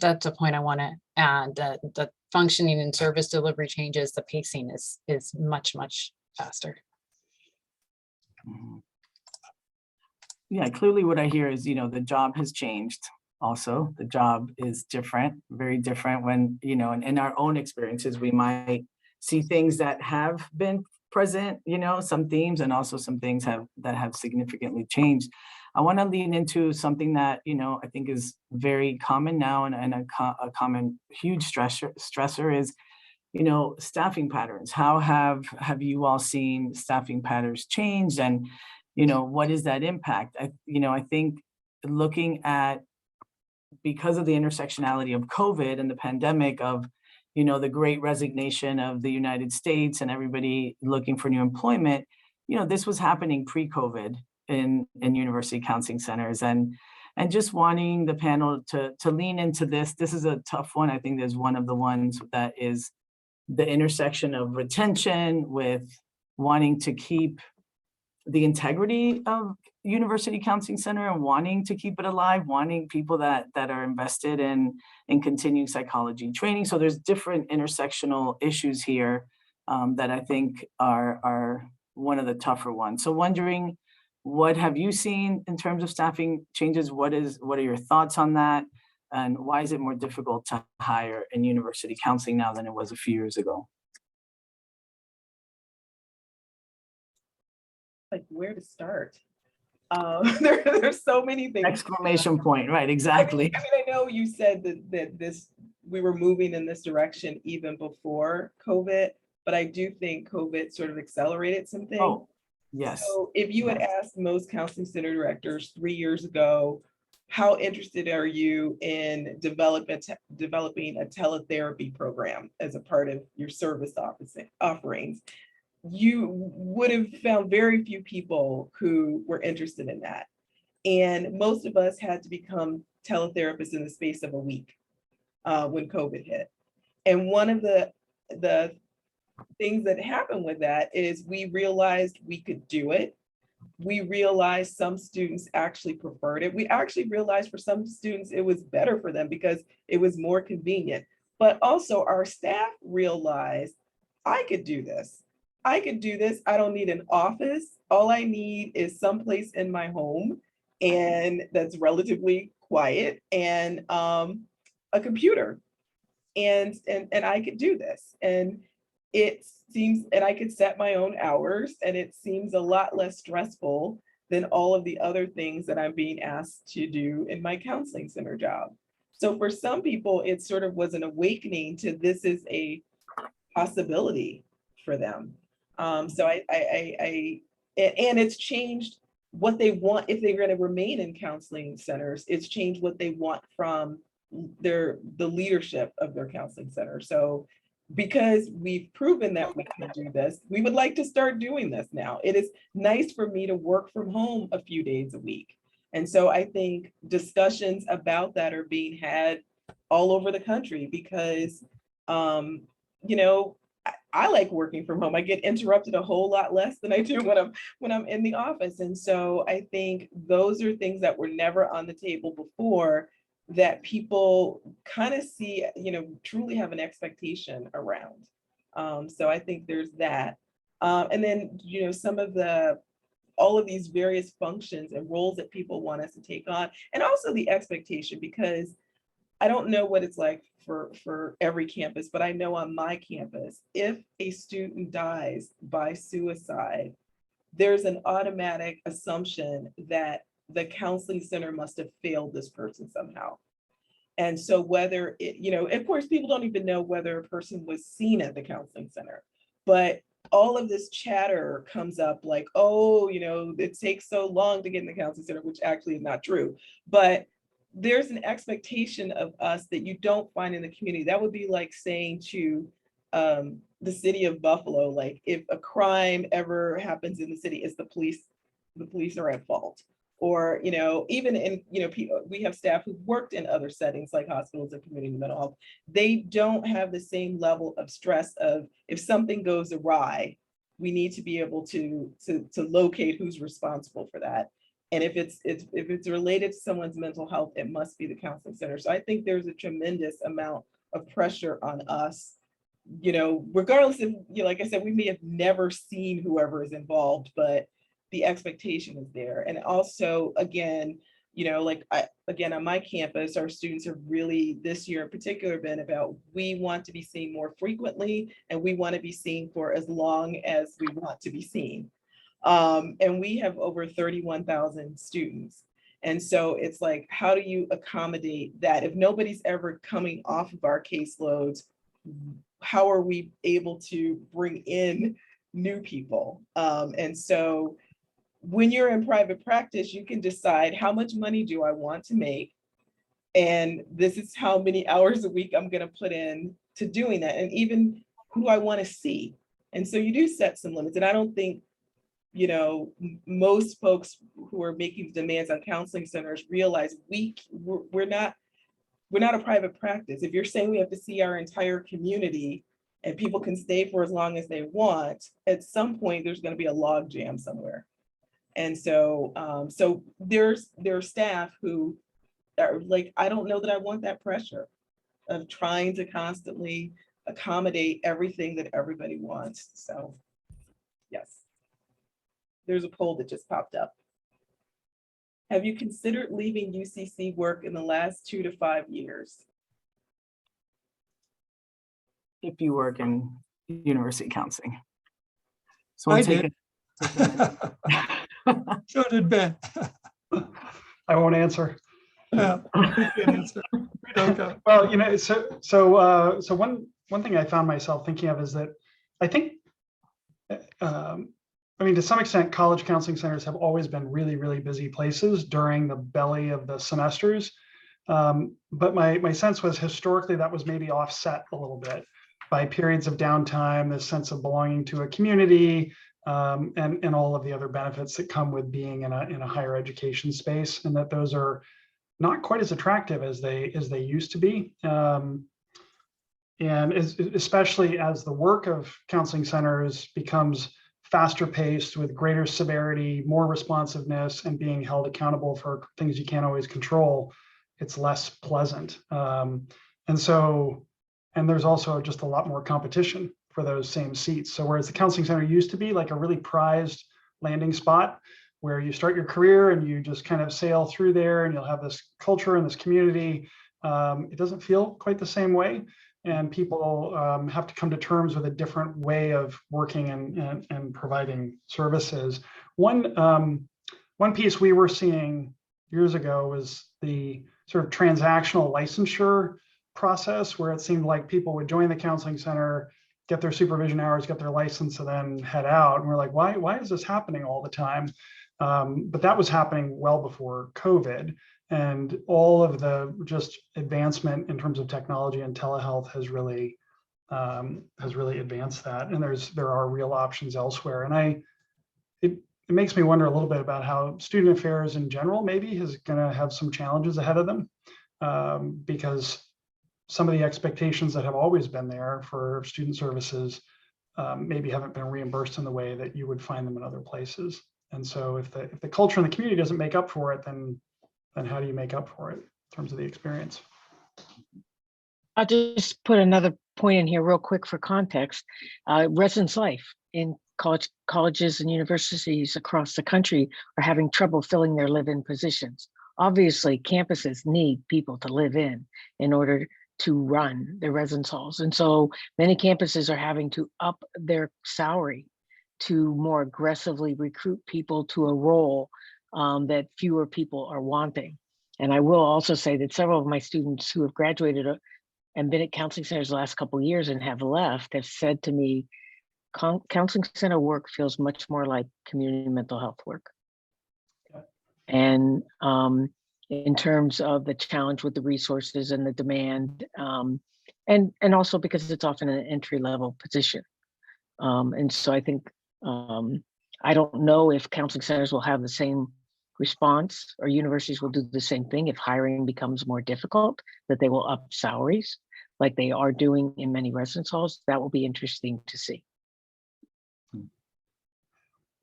That's a point I want to add, that the functioning and service delivery changes, the pacing is much faster. Yeah, clearly what I hear is, the job has changed. Also, the job is different, very different when, in our own experiences, we might see things that have been present, some themes, and also some things that have significantly changed. I want to lean into something that, I think is very common now, and a common huge stressor is, staffing patterns. How have you all seen staffing patterns change, and, what is that impact? I think looking at, because of the intersectionality of COVID and the pandemic, of, the great resignation of the United States and everybody looking for new employment, this was happening pre-COVID in university counseling centers, and just wanting the panel to lean into this. This is a tough one. I think there's one of the ones that is the intersection of retention with wanting to keep the integrity of university counseling center and wanting to keep it alive, wanting people that are invested in continuing psychology training. So there's different intersectional issues here that I think are one of the tougher ones. So wondering, what have you seen in terms of staffing changes? What are your thoughts on that? And why is it more difficult to hire in university counseling now than it was a few years ago? Like, where to start? There's so many things. Exclamation point, right, exactly. I know you said that we were moving in this direction even before COVID, but I do think COVID sort of accelerated some things. Oh, yes. So if you had asked most counseling center directors 3 years ago, how interested are you in developing a teletherapy program as a part of your service offerings? You would have found very few people who were interested in that. And most of us had to become teletherapists in the space of a week when COVID hit. And one of the things that happened with that is we realized we could do it. We realized some students actually preferred it. We actually realized for some students it was better for them because it was more convenient. But also our staff realized I could do this. I could do this. I don't need an office. All I need is someplace in my home and that's relatively quiet and a computer. And I could do this. And it seems, and I could set my own hours, and it seems a lot less stressful than all of the other things that I'm being asked to do in my counseling center job. So for some people, it sort of was an awakening to this is a possibility for them. So and it's changed what they want if they're going to remain in counseling centers. It's changed what they want from the leadership of their counseling center. So because we've proven that we can do this, we would like to start doing this now. It is nice for me to work from home a few days a week. And so I think discussions about that are being had all over the country because, you know, I like working from home. I get interrupted a whole lot less than I do when I'm in the office. And so I think those are things that were never on the table before that people kind of see, you know, truly have an expectation around. So I think there's that. And then, you know, all of these various functions and roles that people want us to take on, and also the expectation, because I don't know what it's like for every campus, but I know on my campus, if a student dies by suicide, there's an automatic assumption that the counseling center must have failed this person somehow. And so whether it, you know, of course, people don't even know whether a person was seen at the counseling center, but all of this chatter comes up like, oh, you know, it takes so long to get in the counseling center, which actually is not true. But there's an expectation of us that you don't find in the community. That would be like saying to the city of Buffalo, like if a crime ever happens in the city, it's the police are at fault. Or, you know, even in, you know, we have staff who've worked in other settings like hospitals and community mental health. They don't have the same level of stress of if something goes awry, we need to be able to locate who's responsible for that. And if it's related to someone's mental health, it must be the counseling center. So I think there's a tremendous amount of pressure on us, you know, regardless of, you know, like I said, we may have never seen whoever is involved, but the expectation is there. And also, again, you know, like again, on my campus, our students have really this year in particular been about, we want to be seen more frequently and we want to be seen for as long as we want to be seen. And we have over 31,000 students. And so it's like, how do you accommodate that? If nobody's ever coming off of our caseloads, how are we able to bring in new people? And so when you're in private practice, you can decide how much money do I want to make? And this is how many hours a week I'm going to put in to doing that. And even who do I want to see? And so you do set some limits. And I don't think, you know, most folks who are making demands on counseling centers realize we're not a private practice. If you're saying we have to see our entire community and people can stay for as long as they want, at some point there's going to be a log jam somewhere. And so so there are staff who are like, I don't know that I want that pressure of trying to constantly accommodate everything that everybody wants. So yes. There's a poll that just popped up. Have you considered leaving UCC work in the last 2 to 5 years? If you work in university counseling. So I we'll take did. a minute. So did Ben. I won't answer. Yeah, we can't answer. We don't go. Well, so one thing I found myself thinking of is that I think, I mean, to some extent, college counseling centers have always been really, really busy places during the belly of the semesters. But my sense was historically that was maybe offset a little bit by periods of downtime, this sense of belonging to a community, and all of the other benefits that come with being in a higher education space, and that those are not quite as attractive as they used to be. And especially as the work of counseling centers becomes faster paced with greater severity, more responsiveness, and being held accountable for things you can't always control, it's less pleasant. And there's also just a lot more competition for those same seats. So whereas the counseling center used to be like a really prized landing spot where you start your career and you just kind of sail through there and you'll have this culture and this community, it doesn't feel quite the same way. And people have to come to terms with a different way of working and providing services. One piece we were seeing years ago was the sort of transactional licensure process, where it seemed like people would join the counseling center, get their supervision hours, get their license, and then head out. And we're like, why is this happening all the time? But that was happening well before COVID. And all of the just advancement in terms of technology and telehealth has really advanced that. And there are real options elsewhere. And it makes me wonder a little bit about how student affairs in general maybe is going to have some challenges ahead of them, because some of the expectations that have always been there for student services maybe haven't been reimbursed in the way that you would find them in other places. And so if the culture and the community doesn't make up for it, then how do you make up for it in terms of the experience? I'll just put another point in here real quick for context. Residence life in colleges and universities across the country are having trouble filling their live-in positions. Obviously, campuses need people to live in order to run their residence halls. And so many campuses are having to up their salary to more aggressively recruit people to a role that fewer people are wanting. And I will also say that several of my students who have graduated and been at counseling centers the last couple of years and have left have said to me, counseling center work feels much more like community mental health work. Okay. And in terms of the challenge with the resources and the demand, and also because it's often an entry-level position. And so I think, I don't know if counseling centers will have the same response, or universities will do the same thing if hiring becomes more difficult, that they will up salaries like they are doing in many residence halls. That will be interesting to see.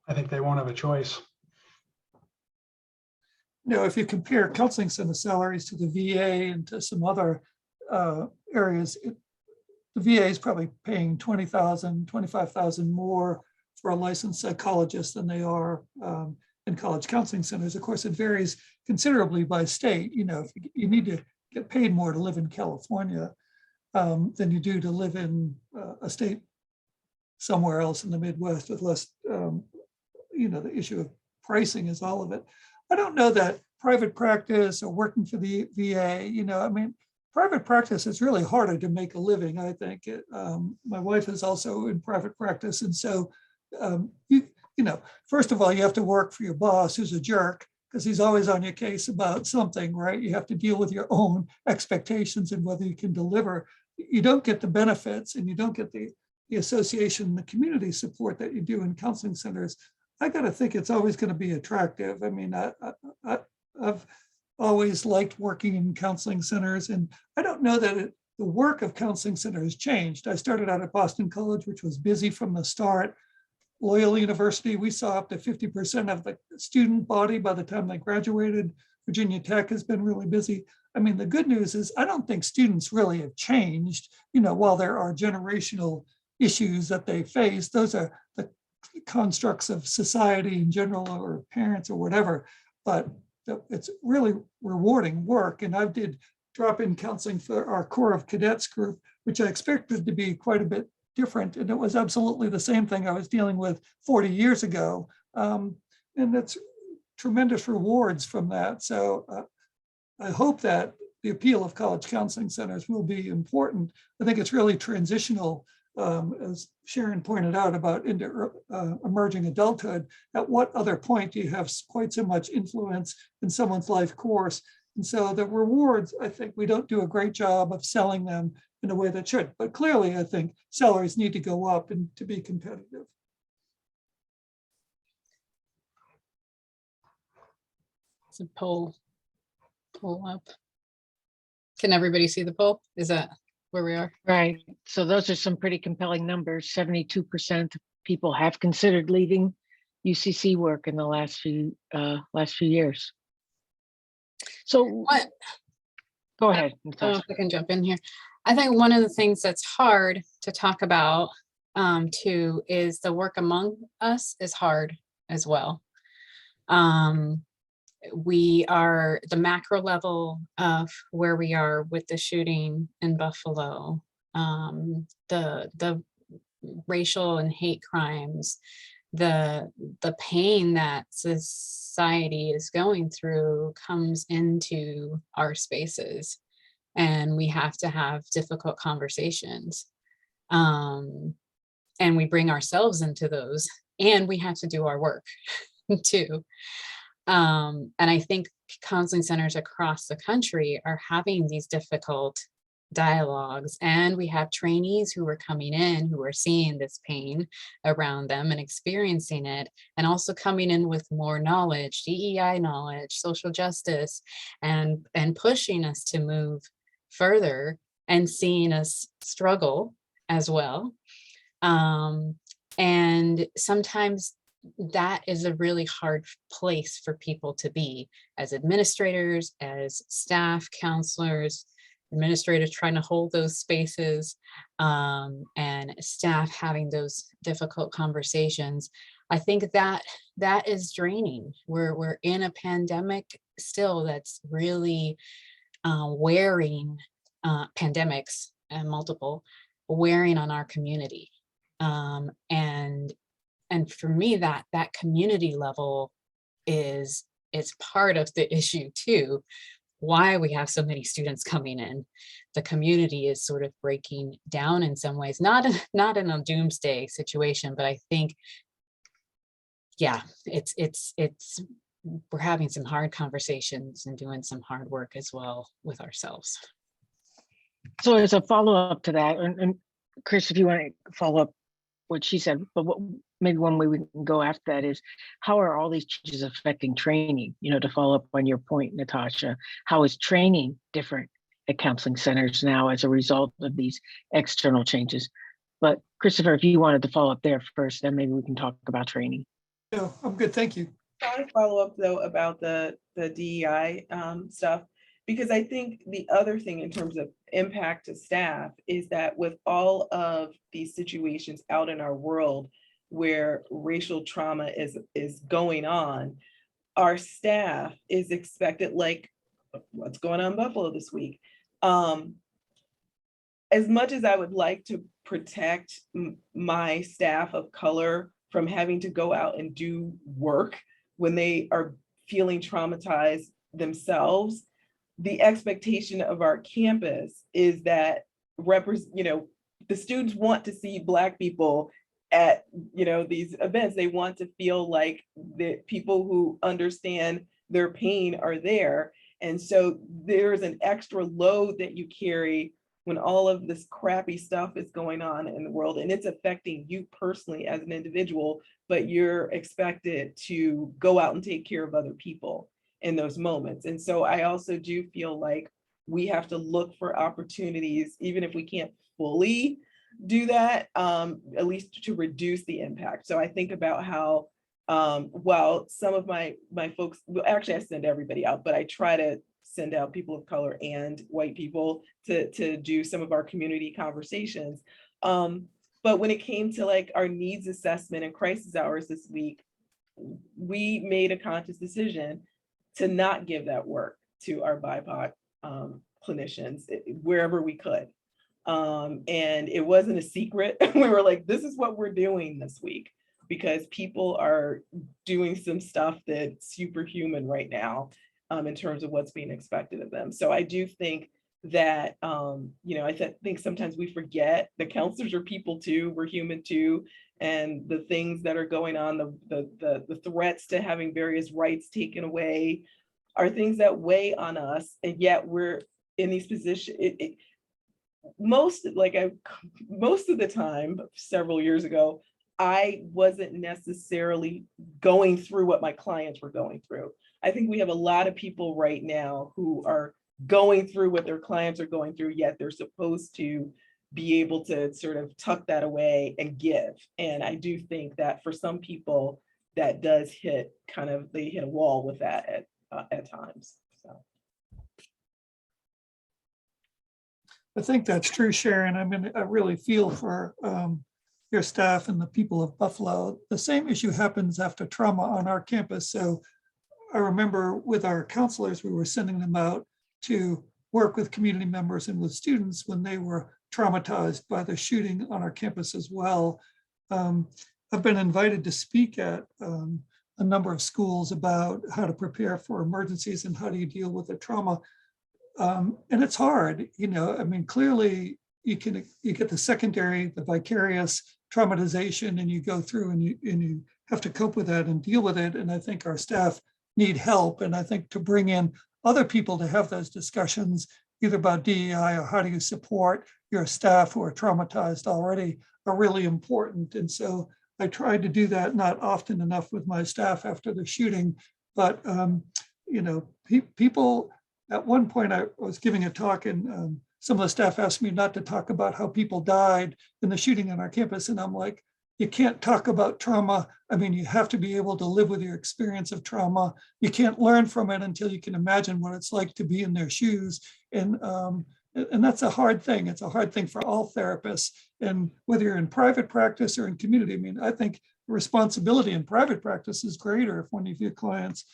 I think they won't have a choice. If you compare counseling center salaries to the VA and to some other areas, the VA is probably paying $20,000, $25,000 more for a licensed psychologist than they are in college counseling centers. Of course, it varies considerably by state. If you need to get paid more to live in California than you do to live in a state somewhere else in the Midwest with less, the issue of pricing is all of it. I don't know that private practice or working for the VA, private practice is really harder to make a living, I think. My wife is also in private practice. And so, first of all, you have to work for your boss, who's a jerk, because he's always on your case about something, right? You have to deal with your own expectations and whether you can deliver. You don't get the benefits and you don't get the association, the community support that you do in counseling centers. I got to think it's always going to be attractive. I mean, I've always liked working in counseling centers, and I don't know that the work of counseling center has changed. I started out at Boston College, which was busy from the start. Loyola University, we saw up to 50% of the student body by the time they graduated. Virginia Tech has been really busy. I mean, the good news is I don't think students really have changed, while there are generational issues that they face. Those are the constructs of society in general, or parents or whatever, but it's really rewarding work. And I did drop-in counseling for our Corps of Cadets group, which I expected to be quite a bit different. And it was absolutely the same thing I was dealing with 40 years ago. that's tremendous rewards from that. So I hope that the appeal of college counseling centers will be important. I think it's really transitional, as Sharon pointed out, about into emerging adulthood. At what other point do you have quite so much influence in someone's life course? And so the rewards, I think we don't do a great job of selling them in a way that should. But clearly, I think salaries need to go up and to be competitive. It's a poll up. Can everybody see the poll? Is that where we are? Right. So those are some pretty compelling numbers. 72% of people have considered leaving UCC work in the last few years. So What? Go ahead, I don't know Natasha. if I can jump in here. I think one of the things that's hard to talk about too is the work among us is hard as well. We are the macro level of where we are with the shooting in Buffalo, the racial and hate crimes, the pain that society is going through comes into our spaces, and we have to have difficult conversations. And we bring ourselves into those, and we have to do our work too. And I think counseling centers across the country are having these difficult dialogues, and we have trainees who are coming in who are seeing this pain around them and experiencing it, and also coming in with more knowledge, DEI knowledge, social justice, and pushing us to move further and seeing us struggle as well. And sometimes that is a really hard place for people to be as administrators, as staff, counselors, administrators trying to hold those spaces, and staff having those difficult conversations. I think that is draining. We're in a pandemic still that's really wearing, pandemics and multiple wearing on our community. And for me, that community level is part of the issue too. Why we have so many students coming in, the community is sort of breaking down in some ways, not in a doomsday situation, but I think, yeah, it's we're having some hard conversations and doing some hard work as well with ourselves. So as a follow-up to that, and Chris, if you want to follow up what she said, but maybe one way we can go after that is, how are all these changes affecting training? You know, to follow up on your point, Natasha, how is training different at counseling centers now as a result of these external changes? But Christopher, if you wanted to follow up there first, then maybe we can talk about training. No, I'm good, thank you. I want to follow up though about the DEI stuff, because I think the other thing in terms of impact to staff is that with all of these situations out in our world where racial trauma is going on, our staff is expected, like what's going on in Buffalo this week. As much as I would like to protect my staff of color from having to go out and do work when they are feeling traumatized themselves, the expectation of our campus is that the students want to see Black people at these events. They want to feel like the people who understand their pain are there. And so there's an extra load that you carry when all of this crappy stuff is going on in the world, and it's affecting you personally as an individual, but you're expected to go out and take care of other people in those moments. And so I also do feel like we have to look for opportunities, even if we can't fully do that, at least to reduce the impact. So I think about how, while some of my folks, well, actually I send everybody out, but I try to send out people of color and white people to do some of our community conversations. But when it came to like our needs assessment and crisis hours this week, we made a conscious decision to not give that work to our BIPOC clinicians wherever we could. And it wasn't a secret. We were like, this is what we're doing this week. because people are doing some stuff that's superhuman right now in terms of what's being expected of them. So I do think that, I think sometimes we forget that counselors are people too, we're human too, and the things that are going on, the threats to having various rights taken away are things that weigh on us, and yet we're in these positions. Most of the time, several years ago, I wasn't necessarily going through what my clients were going through. I think we have a lot of people right now who are going through what their clients are going through, yet they're supposed to be able to sort of tuck that away and give. And I do think that for some people, that does they hit a wall with that at times. So. I think that's true, Sharon. I mean, I really feel for your staff and the people of Buffalo. The same issue happens after trauma on our campus. So I remember with our counselors, we were sending them out to work with community members and with students when they were traumatized by the shooting on our campus as well. I've been invited to speak at a number of schools about how to prepare for emergencies and how do you deal with the trauma. And it's hard, I mean, clearly you get the secondary, the vicarious traumatization, and you go through and you have to cope with that and deal with it. And I think our staff need help. And I think to bring in other people to have those discussions, either about DEI or how do you support your staff who are traumatized already, are really important. And so I tried to do that, not often enough with my staff after the shooting, but people, at one point I was giving a talk and some of the staff asked me not to talk about how people died in the shooting on our campus. And I'm like, you can't talk about trauma. I mean, you have to be able to live with your experience of trauma. You can't learn from it until you can imagine what it's like to be in their shoes. And that's a hard thing. It's a hard thing for all therapists. And whether you're in private practice or in community, I mean, I think the responsibility in private practice is greater if one of your clients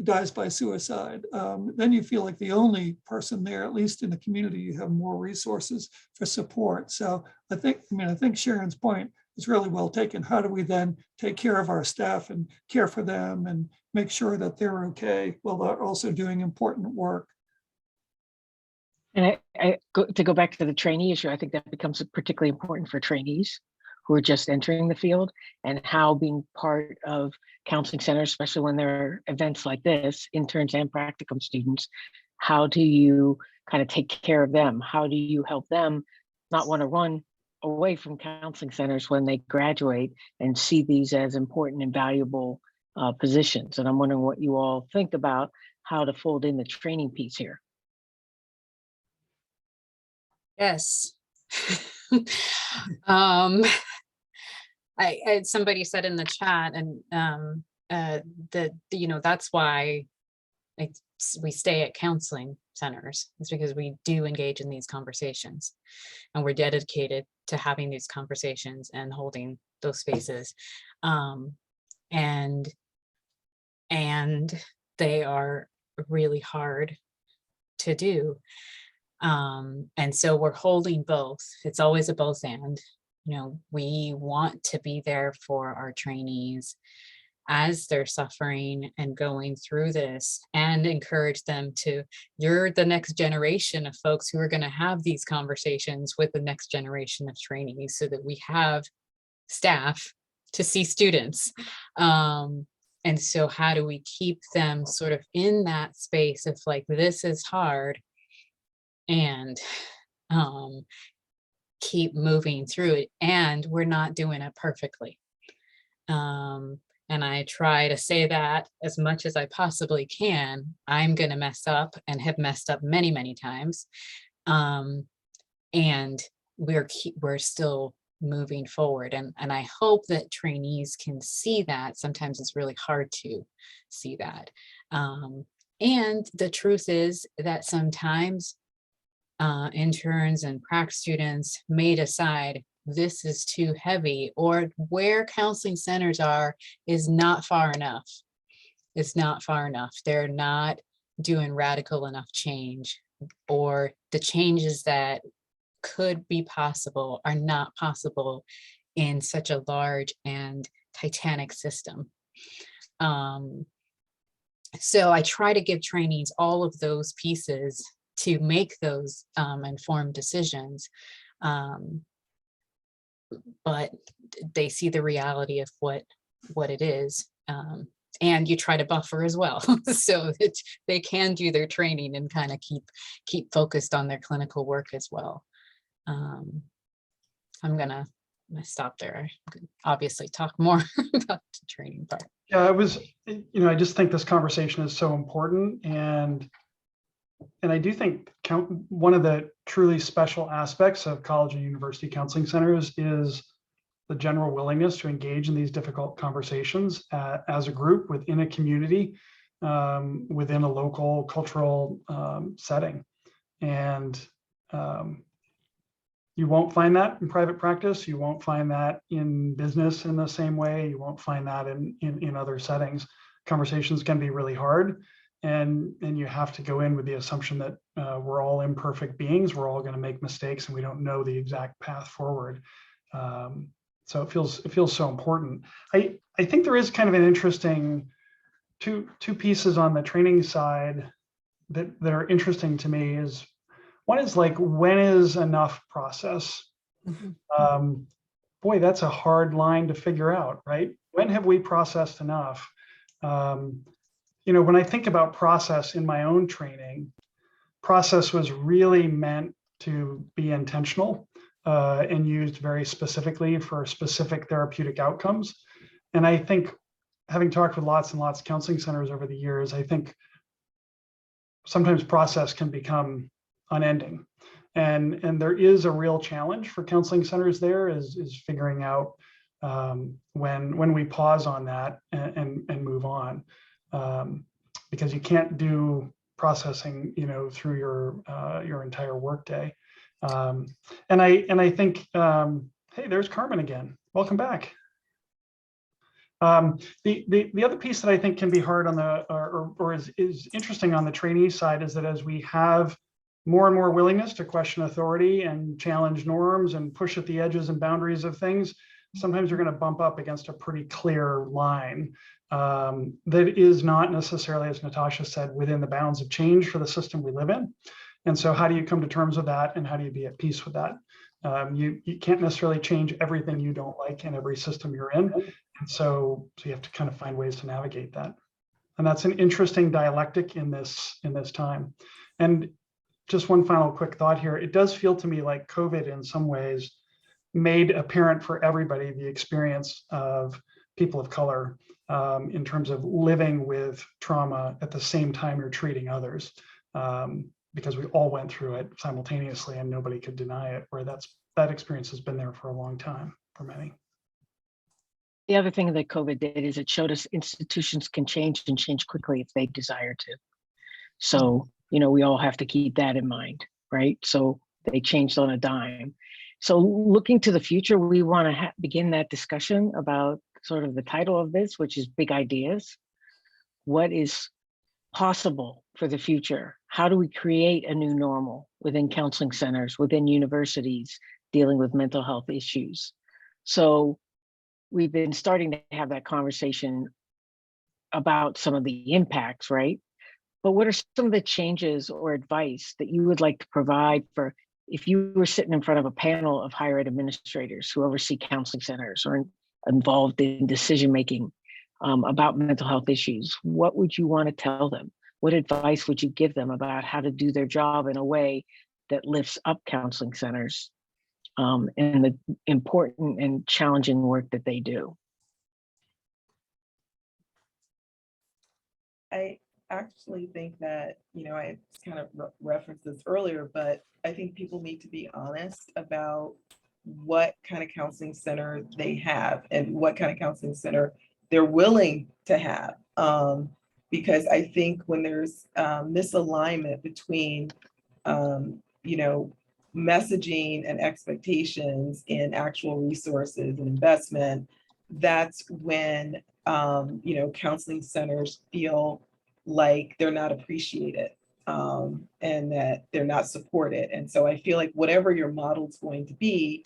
dies by suicide. Then you feel like the only person there, at least in the community, you have more resources for support. So I think Sharon's point is really well taken. How do we then take care of our staff and care for them and make sure that they're okay while they're also doing important work? And to go back to the trainee issue, I think that becomes particularly important for trainees who are just entering the field, and how being part of counseling centers, especially when there are events like this, interns and practicum students, how do you kind of take care of them? How do you help them not want to run away from counseling centers when they graduate and see these as important and valuable positions? And I'm wondering what you all think about how to fold in the training piece here. Yes. Somebody said in the chat, and that that's why we stay at counseling centers. It's because we do engage in these conversations, and we're dedicated to having these conversations and holding those spaces, and they are really hard to do. And so we're holding both. It's always a both and. We want to be there for our trainees as they're suffering and going through this, and encourage them to, you're the next generation of folks who are going to have these conversations with the next generation of trainees, so that we have staff to see students. And so how do we keep them sort of in that space of like, this is hard, and keep moving through it, and we're not doing it perfectly. And I try to say that as much as I possibly can. I'm going to mess up and have messed up many, many times. And we're still moving forward. And I hope that trainees can see that. Sometimes it's really hard to see that. And the truth is that sometimes interns and prac students may decide this is too heavy, or where counseling centers are is not far enough. It's not far enough. They're not doing radical enough change, or the changes that could be possible are not possible in such a large and titanic system. So I try to give trainees all of those pieces to make those informed decisions. But they see the reality of what it is. And you try to buffer as well, so that they can do their training and kind of keep focused on their clinical work as well. I'm gonna stop there. I could obviously talk more about the training part. Yeah, I just think this conversation is so important, and I do think one of the truly special aspects of college and university counseling centers is the general willingness to engage in these difficult conversations as a group within a community, within a local cultural setting. And you won't find that in private practice. You won't find that in business in the same way. You won't find that in other settings. Conversations can be really hard. And you have to go in with the assumption that we're all imperfect beings. We're all going to make mistakes, and we don't know the exact path forward. So it feels so important. I think there is kind of an interesting two pieces on the training side that are interesting to me. Is one is like, when is enough process? Mm-hmm. Boy, that's a hard line to figure out, right? When have we processed enough? When I think about process in my own training, process was really meant to be intentional and used very specifically for specific therapeutic outcomes. And I think, having talked with lots and lots of counseling centers over the years, I think sometimes process can become unending. And there is a real challenge for counseling centers there is figuring out when we pause on that and move on. Because you can't do processing, through your entire workday. And I think, hey, there's Carmen again. Welcome back. The other piece that I think can be hard on or is interesting on the trainee side is that as we have more and more willingness to question authority and challenge norms and push at the edges and boundaries of things, sometimes you're going to bump up against a pretty clear line that is not necessarily, as Natasha said, within the bounds of change for the system we live in. And so how do you come to terms with that, and how do you be at peace with that? You can't necessarily change everything you don't like in every system you're in. And so you have to kind of find ways to navigate that. And that's an interesting dialectic in this time. And just one final quick thought here. It does feel to me like COVID in some ways made apparent for everybody the experience of people of color in terms of living with trauma at the same time you're treating others, because we all went through it simultaneously and nobody could deny it, where that experience has been there for a long time for many. The other thing that COVID did is it showed us institutions can change and change quickly if they desire to. So, we all have to keep that in mind, right? So they changed on a dime. So looking to the future, we want to begin that discussion about sort of the title of this, which is Big Ideas. What is possible for the future? How do we create a new normal within counseling centers, within universities, dealing with mental health issues? So we've been starting to have that conversation about some of the impacts, right? But what are some of the changes or advice that you would like to provide for if you were sitting in front of a panel of higher ed administrators who oversee counseling centers or involved in decision-making about mental health issues? What would you want to tell them? What advice would you give them about how to do their job in a way that lifts up counseling centers and the important and challenging work that they do? I actually think that, I kind of referenced this earlier, but I think people need to be honest about what kind of counseling center they have and what kind of counseling center they're willing to have. Because I think when there's misalignment between, messaging and expectations and actual resources and investment, that's when, counseling centers feel like they're not appreciated and that they're not supported. And so I feel like whatever your model is going to be,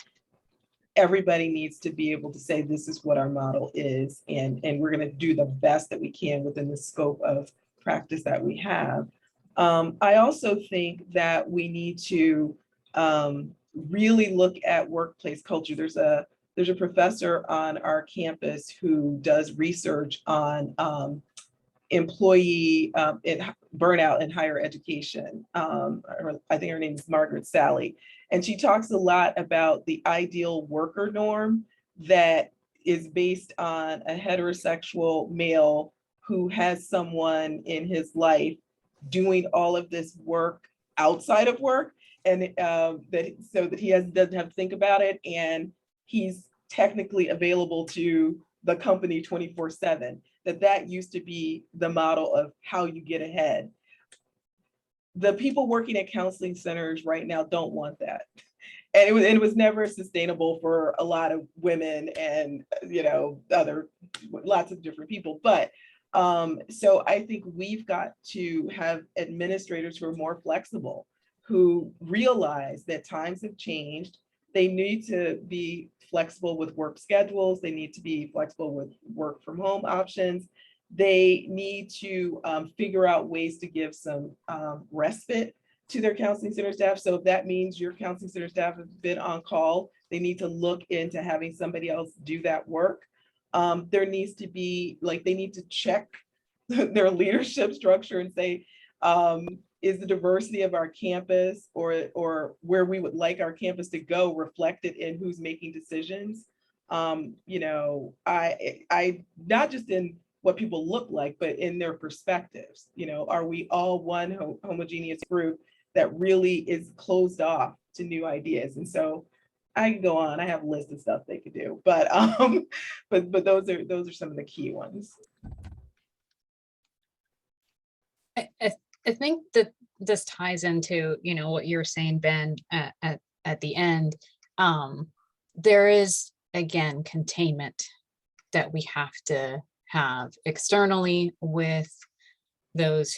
everybody needs to be able to say, this is what our model is, and we're going to do the best that we can within the scope of practice that we have. I also think that we need to really look at workplace culture. There's a professor on our campus who does research on employee burnout in higher education. I think her name is Margaret Sally. And she talks a lot about the ideal worker norm that is based on a heterosexual male who has someone in his life doing all of this work outside of work, and so that he doesn't have to think about it, and he's technically available to the company 24/7. That used to be the model of how you get ahead. The people working at counseling centers right now don't want that. And it was never sustainable for a lot of women and, lots of different people. But so I think we've got to have administrators who are more flexible, who realize that times have changed. They need to be flexible with work schedules. They need to be flexible with work from home options. They need to figure out ways to give some respite to their counseling center staff. So if that means your counseling center staff has been on call, they need to look into having somebody else do that work. There needs to be, they need to check their leadership structure and say, is the diversity of our campus or where we would like our campus to go reflected in who's making decisions? I not just in what people look like, but in their perspectives. Are we all one homogeneous group that really is closed off to new ideas? And so I can go on. I have a list of stuff they could do, but those are some of the key ones. I think that this ties into, what you're saying, Ben, at the end. There is, again, containment that we have to have externally with those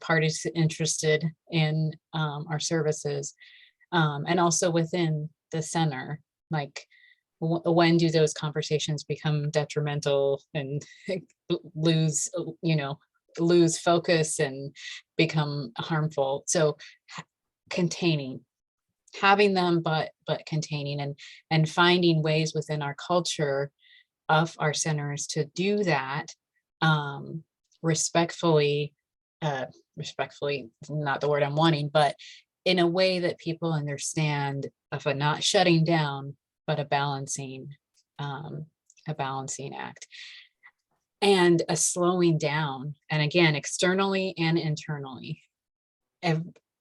parties interested in our services, and also within the center. Like, when do those conversations become detrimental and lose focus and become harmful? So having them, but containing and finding ways within our culture of our centers to do that respectfully, not the word I'm wanting, but in a way that people understand, of a not shutting down, but a balancing act. And a slowing down, and again, externally and internally.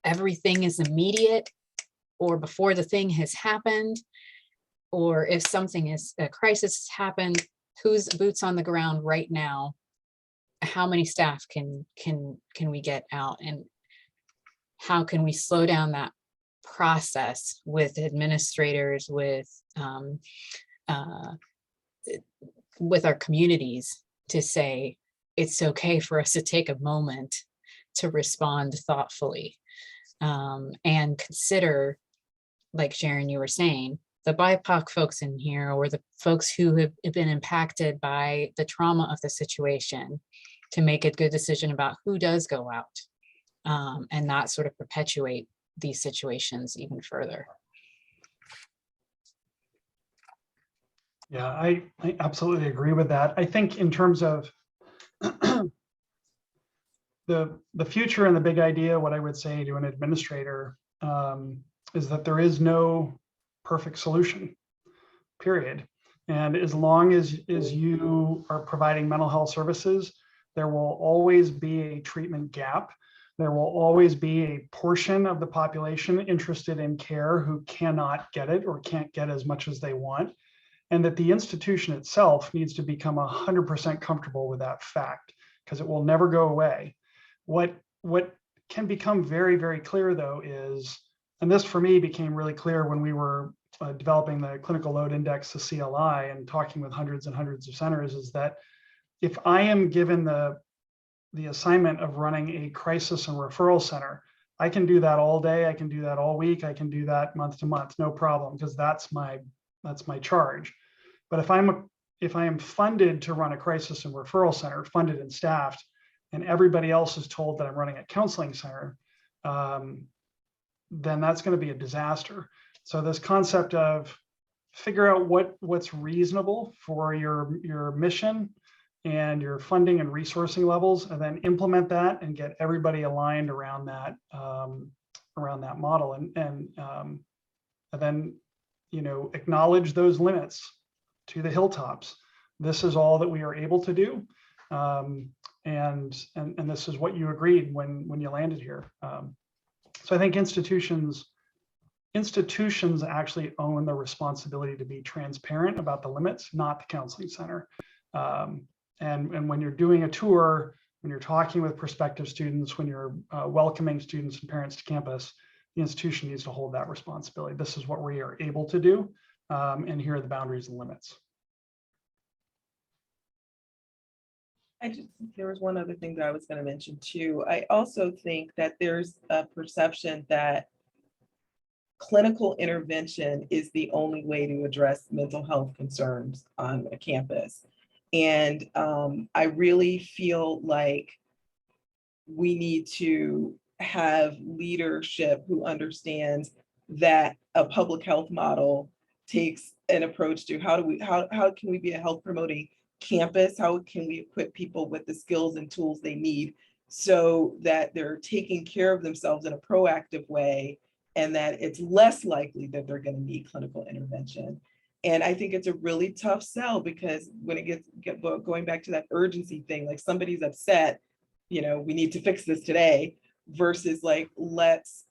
Everything is immediate, or before the thing has happened, or if a crisis has happened, who's boots on the ground right now? How many staff can we get out, and how can we slow down that process with administrators, with our communities, to say it's okay for us to take a moment to respond thoughtfully, and consider, like Sharon, you were saying, the BIPOC folks in here, or the folks who have been impacted by the trauma of the situation, to make a good decision about who does go out, and not sort of perpetuate these situations even further. Yeah, I absolutely agree with that. I think in terms of the future and the big idea, what I would say to an administrator is that there is no perfect solution, period. And as long as you are providing mental health services, there will always be a treatment gap. There will always be a portion of the population interested in care who cannot get it or can't get as much as they want. And that the institution itself needs to become 100% comfortable with that fact, because it will never go away. What can become very, very clear, though, is, and this for me became really clear when we were developing the clinical load index, the CLI, and talking with hundreds and hundreds of centers, is that if I am given the assignment of running a crisis and referral center, I can do that all day, I can do that all week, I can do that month to month, no problem, because that's my That's my charge. But if I am funded to run a crisis and referral center, funded and staffed, and everybody else is told that I'm running a counseling center, then that's going to be a disaster. So this concept of figure out what's reasonable for your mission and your funding and resourcing levels, and then implement that and get everybody aligned around that model, and then acknowledge those limits to the hilltops. This is all that we are able to do, and this is what you agreed when you landed here. So I think institutions actually own the responsibility to be transparent about the limits, not the counseling center. And when you're doing a tour, when you're talking with prospective students, when you're welcoming students and parents to campus, the institution needs to hold that responsibility. This is what we are able to do, and here are the boundaries and limits. There was one other thing that I was going to mention too. I also think that there's a perception that clinical intervention is the only way to address mental health concerns on a campus. And I really feel like we need to have leadership who understands that a public health model takes an approach to how can we be a health promoting campus? How can we equip people with the skills and tools they need so that they're taking care of themselves in a proactive way, and that it's less likely that they're going to need clinical intervention. And I think it's a really tough sell, because when it gets going back to that urgency thing, like somebody's upset, we need to fix this today, versus like, let's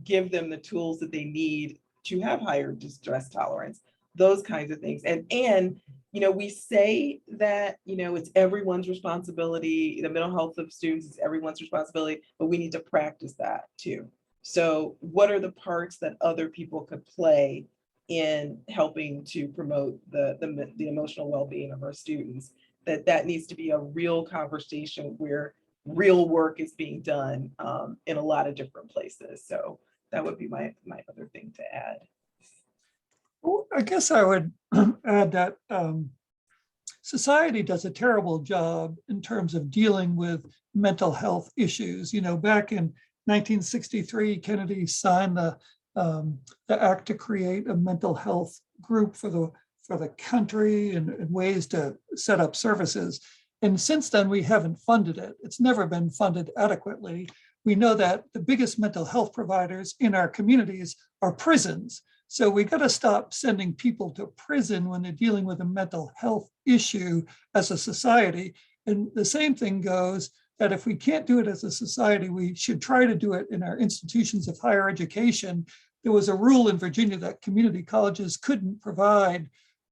give them the tools that they need to have higher distress tolerance, those kinds of things. And we say that, it's everyone's responsibility, the mental health of students is everyone's responsibility, but we need to practice that too. So what are the parts that other people could play in helping to promote the emotional well-being of our students? That needs to be a real conversation where real work is being done in a lot of different places. So that would be my other thing to add. Well, I guess I would add that society does a terrible job in terms of dealing with mental health issues. Back in 1963, Kennedy signed the act to create a mental health group for the country and ways to set up services. And since then, we haven't funded it. It's never been funded adequately. We know that the biggest mental health providers in our communities are prisons. So we got to stop sending people to prison when they're dealing with a mental health issue as a society. And the same thing goes that if we can't do it as a society, we should try to do it in our institutions of higher education. There was a rule in Virginia that community colleges couldn't provide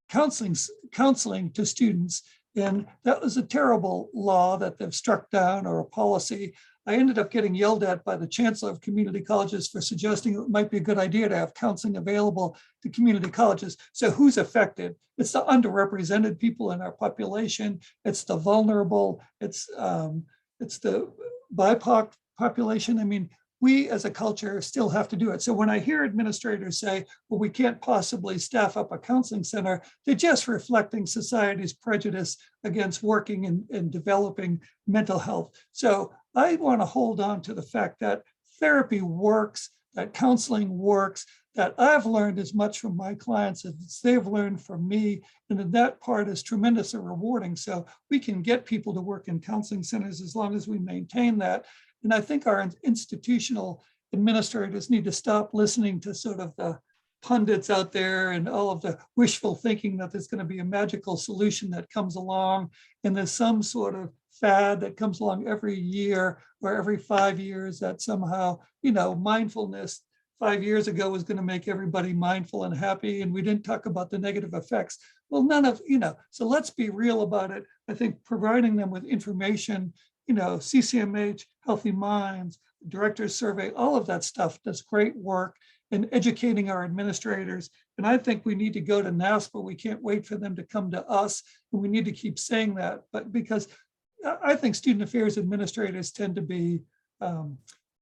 counseling to students. And that was a terrible law that they've struck down, or a policy. I ended up getting yelled at by the chancellor of community colleges for suggesting it might be a good idea to have counseling available to community colleges. So who's affected? It's the underrepresented people in our population. It's the vulnerable. It's the BIPOC population. I mean, we as a culture still have to do it. So when I hear administrators say, well, we can't possibly staff up a counseling center, they're just reflecting society's prejudice against working and developing mental health. So I want to hold on to the fact that therapy works, that counseling works, that I've learned as much from my clients as they've learned from me, and that part is tremendously rewarding. So we can get people to work in counseling centers as long as we maintain that. And I think our institutional administrators need to stop listening to sort of the pundits out there and all of the wishful thinking that there's going to be a magical solution that comes along, and there's some sort of fad that comes along every year or every 5 years that somehow, mindfulness 5 years ago was going to make everybody mindful and happy, and we didn't talk about the negative effects. Well, none of, so let's be real about it. I think providing them with information, CCMH, Healthy Minds, Director's Survey, all of that stuff does great work in educating our administrators. And I think we need to go to NASPA. We can't wait for them to come to us. And we need to keep saying that, but because I think student affairs administrators tend to be,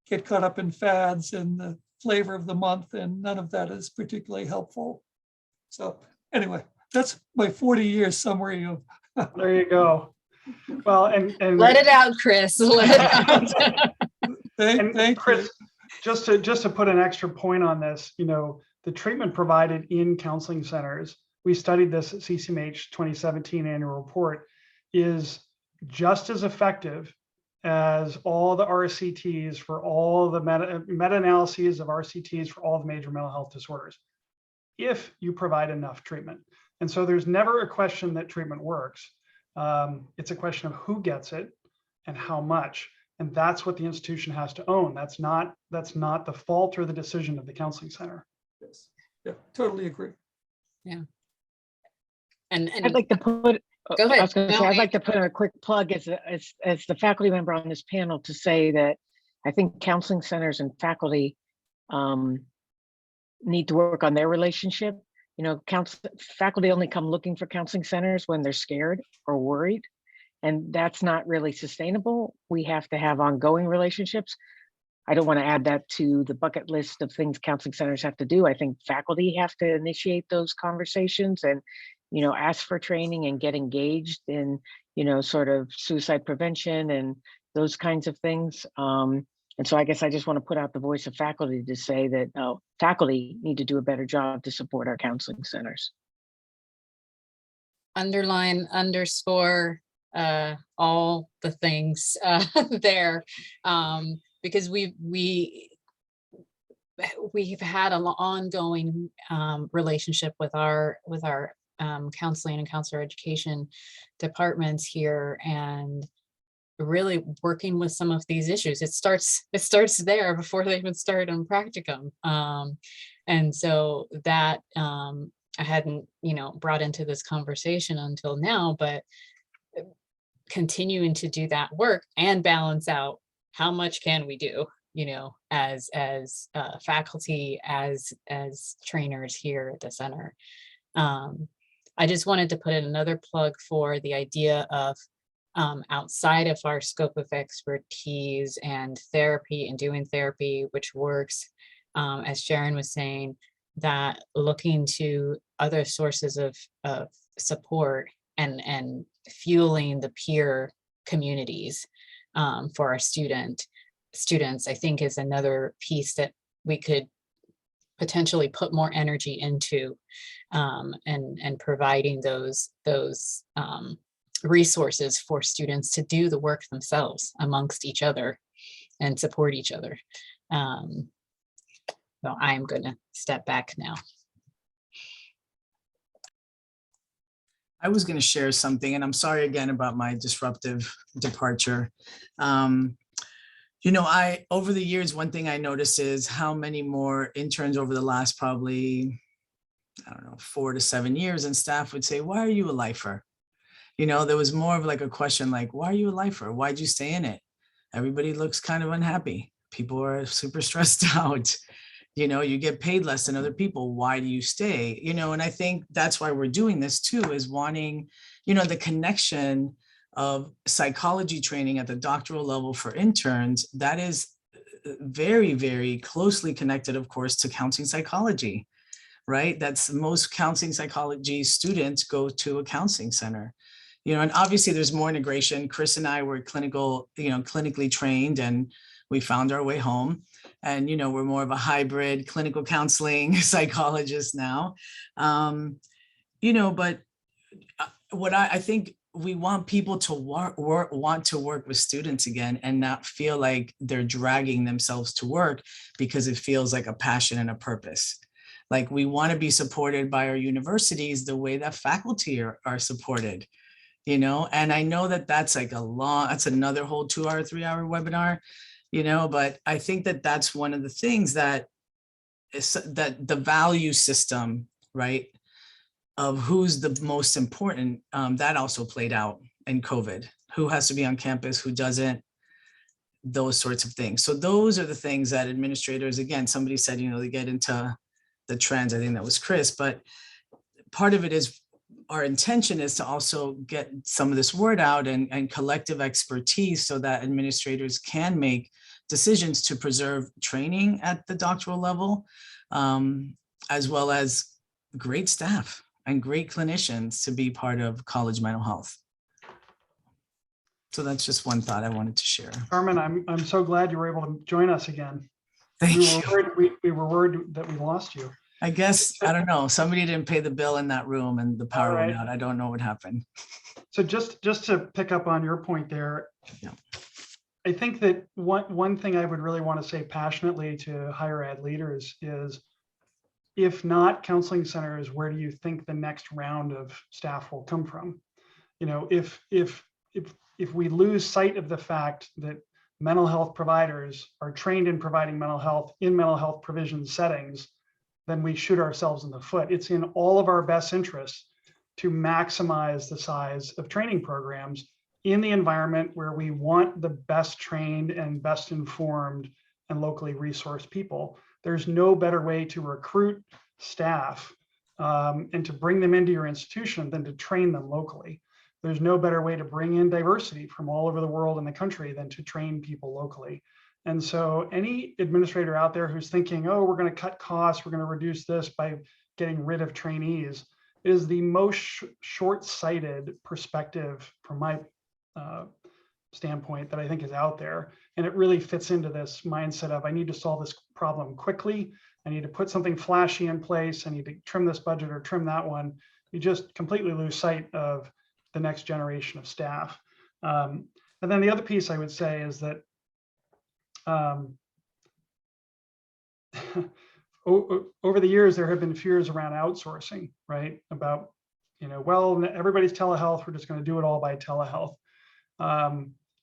get caught up in fads and the flavor of the month, and none of that is particularly helpful. So anyway, that's my 40 years summary of. There you go. Well, and Let it out, Chris. Let it out. and Chris, just to put an extra point on this, the treatment provided in counseling centers, we studied this at CCMH 2017 annual report, is just as effective as all the RCTs for all the meta-analyses of RCTs for all the major mental health disorders, if you provide enough treatment. And so there's never a question that treatment works. It's a question of who gets it and how much. And that's what the institution has to own. That's not the fault or the decision of the counseling center. Yes. Yeah, totally agree. Yeah. And I'd like to put, go ahead. I was going to say, I'd like to put in a quick plug as the faculty member on this panel to say that I think counseling centers and faculty need to work on their relationship. Faculty only come looking for counseling centers when they're scared or worried, and that's not really sustainable. We have to have ongoing relationships. I don't want to add that to the bucket list of things counseling centers have to do. I think faculty have to initiate those conversations and, ask for training and get engaged in, sort of suicide prevention and those kinds of things. And so I guess I just want to put out the voice of faculty to say that faculty need to do a better job to support our counseling centers. Underline, underscore, all the things there, because we've had an ongoing relationship with our counseling and counselor education departments here, and really working with some of these issues. It starts there before they even start on practicum. And so that I hadn't, brought into this conversation until now, but continuing to do that work and balance out how much can we do, as faculty, as trainers here at the center. I just wanted to put in another plug for the idea of outside of our scope of expertise and therapy and doing therapy, which works, as Sharon was saying, that looking to other sources of support and fueling the peer communities for our students, I think is another piece that we could potentially put more energy into, and providing those resources for students to do the work themselves amongst each other and support each other. So I'm going to step back now. I was going to share something, and I'm sorry again about my disruptive departure. Over the years, one thing I noticed is how many more interns over the last probably, 4 to 7 years, and staff would say, "Why are you a lifer?" There was more of like a question like, "Why are you a lifer? Why'd you stay in it? Everybody looks kind of unhappy. People are super stressed out. You get paid less than other people. Why do you stay?" And I think that's why we're doing this too, is wanting, the connection of psychology training at the doctoral level for interns. That is very, very closely connected, of course, to counseling psychology, right? That's most counseling psychology students go to a counseling center. And obviously there's more integration. Chris and I were clinically trained, and we found our way home. And, we're more of a hybrid clinical counseling psychologist now. But what I think we want people to want to work with students again, and not feel like they're dragging themselves to work because it feels like a passion and a purpose. Like, we want to be supported by our universities the way that faculty are supported. And I know that that's like that's another whole 2-hour, 3-hour webinar, but I think that that's one of the things that is that the value system, right, of who's the most important, that also played out in COVID. Who has to be on campus, who doesn't, those sorts of things. So those are the things that administrators, again, somebody said, they get into the trends. I think that was Chris, but part of it is our intention is to also get some of this word out and collective expertise so that administrators can make decisions to preserve training at the doctoral level, as well as, great staff and great clinicians to be part of college mental health. So that's just one thought I wanted to share. Carmen, I'm so glad you were able to join us again. Thank We you. were worried that we lost you. I guess, I don't know, somebody didn't pay the bill in that room and the power went out. I don't know what happened. So just to pick up on your point there, Yeah. I think that one thing I would really want to say passionately to higher ed leaders is, if not counseling centers, where do you think the next round of staff will come from? You know, if we lose sight of the fact that mental health providers are trained in providing mental health in mental health provision settings, then we shoot ourselves in the foot. It's in all of our best interests to maximize the size of training programs in the environment where we want the best trained and best informed and locally resourced people. There's no better way to recruit staff and to bring them into your institution than to train them locally. There's no better way to bring in diversity from all over the world and the country than to train people locally. And so any administrator out there who's thinking, oh, we're going to cut costs, we're going to reduce this by getting rid of trainees, is the most short-sighted perspective from my standpoint that I think is out there. And it really fits into this mindset of, I need to solve this problem quickly. I need to put something flashy in place. I need to trim this budget or trim that one. You just completely lose sight of the next generation of staff. And then the other piece I would say is that over the years, there have been fears around outsourcing, right? About, you know, well, everybody's telehealth, we're just going to do it all by telehealth.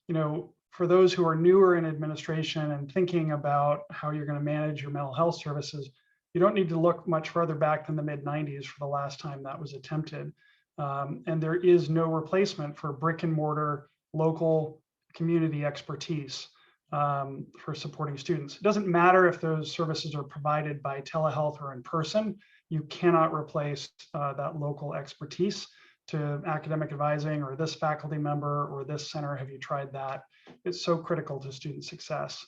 You know, for those who are newer in administration and thinking about how you're going to manage your mental health services, you don't need to look much further back than the mid-90s for the last time that was attempted. And there is no replacement for brick and mortar local community expertise for supporting students. It doesn't matter if those services are provided by telehealth or in person. You cannot replace that local expertise to academic advising or this faculty member or this center. Have you tried that? It's so critical to student success.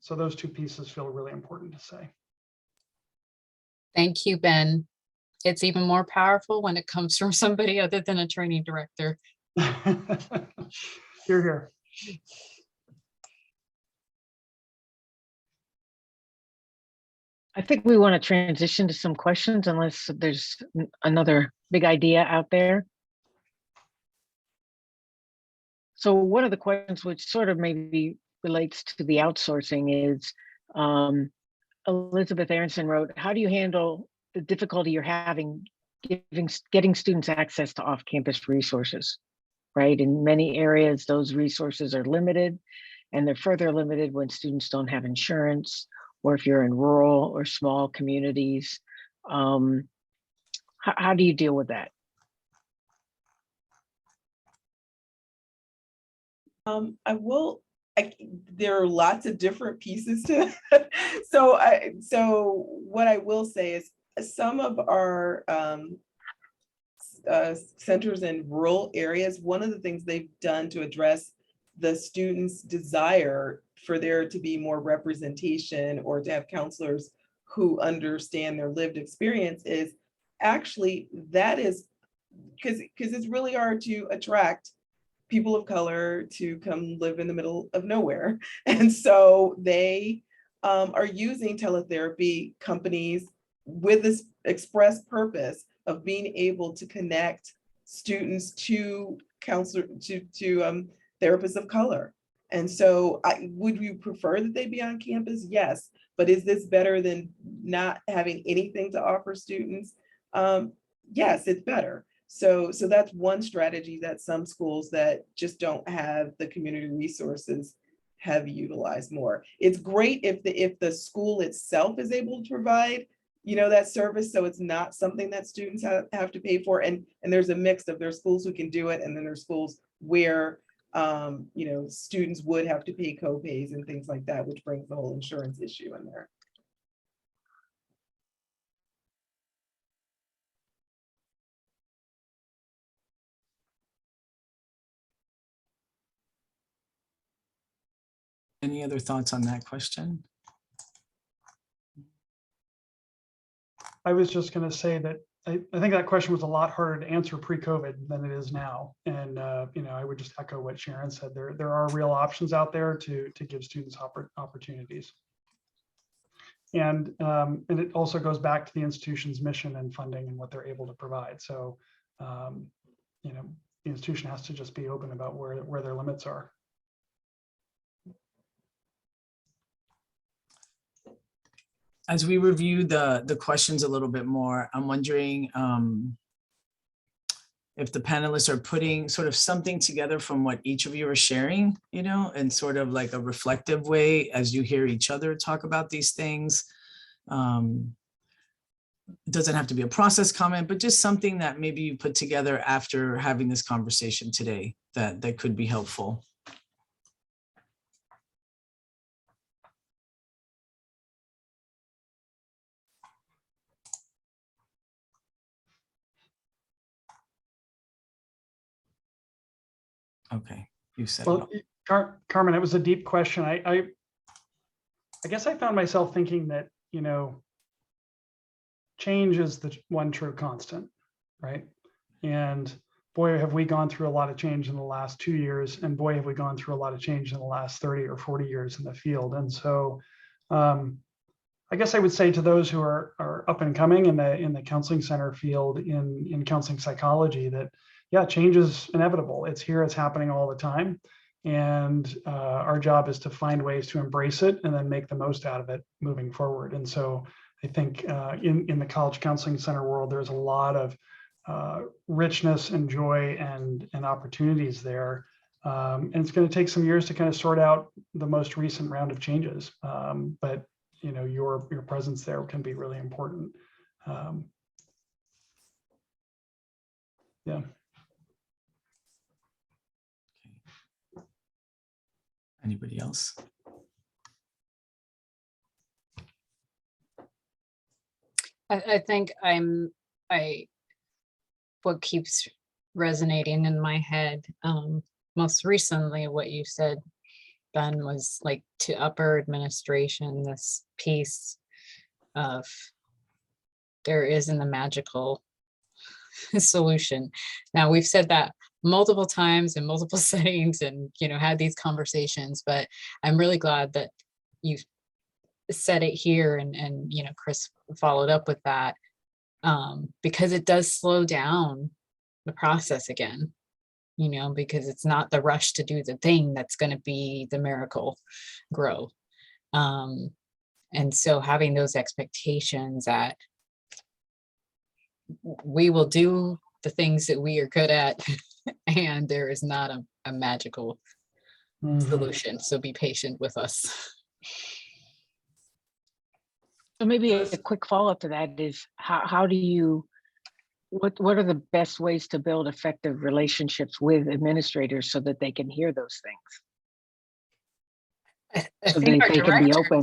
So those two pieces feel really important to say. Thank you, Ben. It's even more powerful when it comes from somebody other than a training director. Hear, hear. I think we want to transition to some questions unless there's another big idea out there. So one of the questions which sort of maybe relates to the outsourcing is, Elizabeth Aronson wrote, how do you handle the difficulty you're having getting students access to off-campus resources, right? In many areas, those resources are limited, and they're further limited when students don't have insurance, or if you're in rural or small communities. How do you deal with that? There are lots of different pieces to it. So what I will say is some of our centers in rural areas, one of the things they've done to address the students' desire for there to be more representation or to have counselors who understand their lived experience is actually, that is because it's really hard to attract people of color to come live in the middle of nowhere. And so they are using teletherapy companies with this express purpose of being able to connect students to therapists of color. And so would you prefer that they be on campus? Yes, but is this better than not having anything to offer students? Yes, it's better. So that's one strategy that some schools that just don't have the community resources have utilized more. It's great if the school itself is able to provide, you know, that service, so it's not something that students have to pay for. And there's a mix of, there's schools who can do it, and then there's schools where you know, students would have to pay co-pays and things like that, which brings the whole insurance issue in there. Any other thoughts on that question? I was just going to say that I think that question was a lot harder to answer pre-COVID than it is now. And I would just echo what Sharon said. There are real options out there to give students opportunities. And it also goes back to the institution's mission and funding and what they're able to provide. So the institution has to just be open about where their limits are. As we review the questions a little bit more, I'm wondering if the panelists are putting sort of something together from what each of you are sharing, in sort of like a reflective way as you hear each other talk about these things. It doesn't have to be a process comment, but just something that maybe you put together after having this conversation today that could be helpful. Okay, you said it all. Carmen, it was a deep question. I guess I found myself thinking that, change is the one true constant, right? And boy, have we gone through a lot of change in the last 2 years, and boy, have we gone through a lot of change in the last 30 or 40 years in the field. And so I guess I would say to those who are up and coming in the counseling center field in counseling psychology that, yeah, change is inevitable. It's here, it's happening all the time. And our job is to find ways to embrace it and then make the most out of it moving forward. And so I think in the college counseling center world, there's a lot of richness and joy and opportunities there. And it's going to take some years to kind of sort out the most recent round of changes. But your presence there can be really important. Yeah. Anybody else? I think what keeps resonating in my head, most recently, what you said, Ben, was like to upper administration, this piece of there isn't a magical solution. Now, we've said that multiple times in multiple settings and, had these conversations, but I'm really glad that you said it here and Chris followed up with that, because it does slow down the process again, because it's not the rush to do the thing that's going to be the miracle grow. And so having those expectations that we will do the things that we are good at and there is not a magical solution. So be patient with us. So maybe a quick follow-up to that is how do you, what are the best ways to build effective relationships with administrators so that they can hear those things? So they can be open.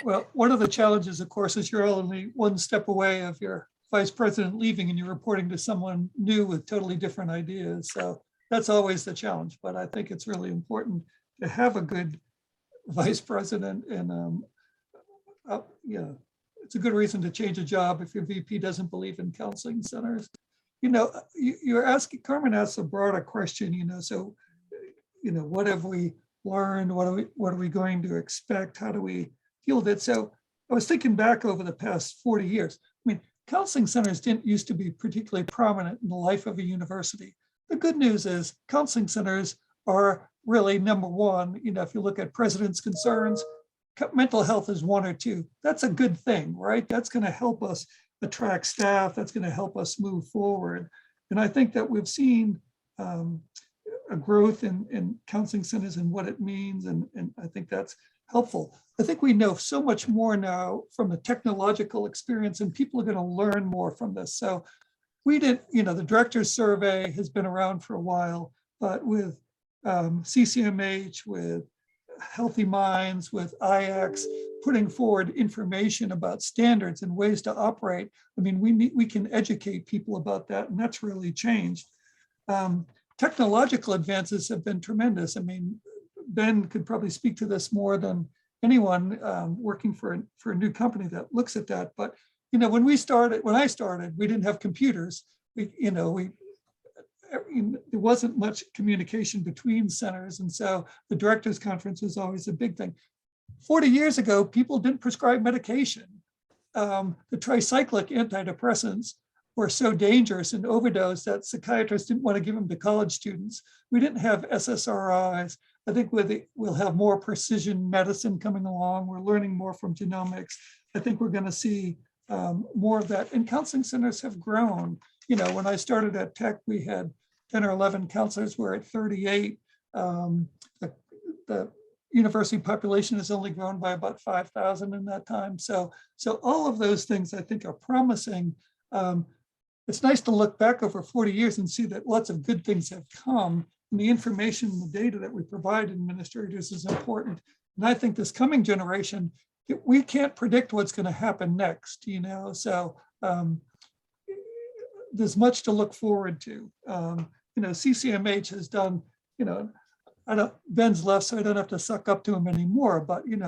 Well, one of the challenges, of course, is you're only one step away of your vice president leaving and you're reporting to someone new with totally different ideas. So that's always the challenge, but I think it's really important to have a good vice president and it's a good reason to change a job if your VP doesn't believe in counseling centers. You're asking, Carmen asked a broader question, so, what have we learned? What are we going to expect? How do we deal with it? So I was thinking back over the past 40 years. I mean, counseling centers didn't used to be particularly prominent in the life of a university. The good news is counseling centers are really number one. If you look at president's concerns, mental health is 1 or 2. That's a good thing, right? That's going to help us attract staff. That's going to help us move forward. And I think that we've seen a growth in counseling centers and what it means. And I think that's helpful. I think we know so much more now from the technological experience, and people are going to learn more from this. So we did, the director's survey has been around for a while, but with CCMH, with Healthy Minds, with IX, putting forward information about standards and ways to operate. I mean, we can educate people about that, and that's really changed. Technological advances have been tremendous. I mean, Ben could probably speak to this more than anyone working for a new company that looks at that. But when I started, we didn't have computers. There wasn't much communication between centers. And so the director's conference was always a big thing. 40 years ago, people didn't prescribe medication. The tricyclic antidepressants were so dangerous and overdose that psychiatrists didn't want to give them to college students. We didn't have SSRIs. I think we'll have more precision medicine coming along. We're learning more from genomics. I think we're going to see more of that. And counseling centers have grown. When I started at Tech, we had 10 or 11 counselors. We're at 38. The university population has only grown by about 5,000 in that time. So all of those things I think are promising. It's nice to look back over 40 years and see that lots of good things have come. And the information and the data that we provide administrators is important. And I think this coming generation, we can't predict what's going to happen next, so there's much to look forward to. CCMH has done, Ben's left, so I don't have to suck up to him anymore, but you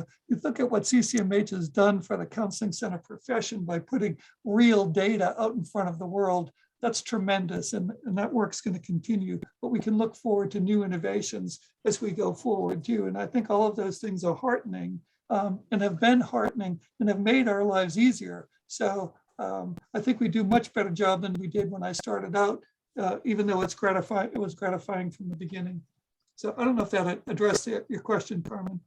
look at what CCMH has done for the counseling center profession by putting real data out in front of the world. That's tremendous, and that work's going to continue, but we can look forward to new innovations as we go forward too. And I think all of those things are heartening and have been heartening and have made our lives easier. So I think we do a much better job than we did when I started out, even though it was gratifying from the beginning. So I don't know if that addressed your question, Carmen.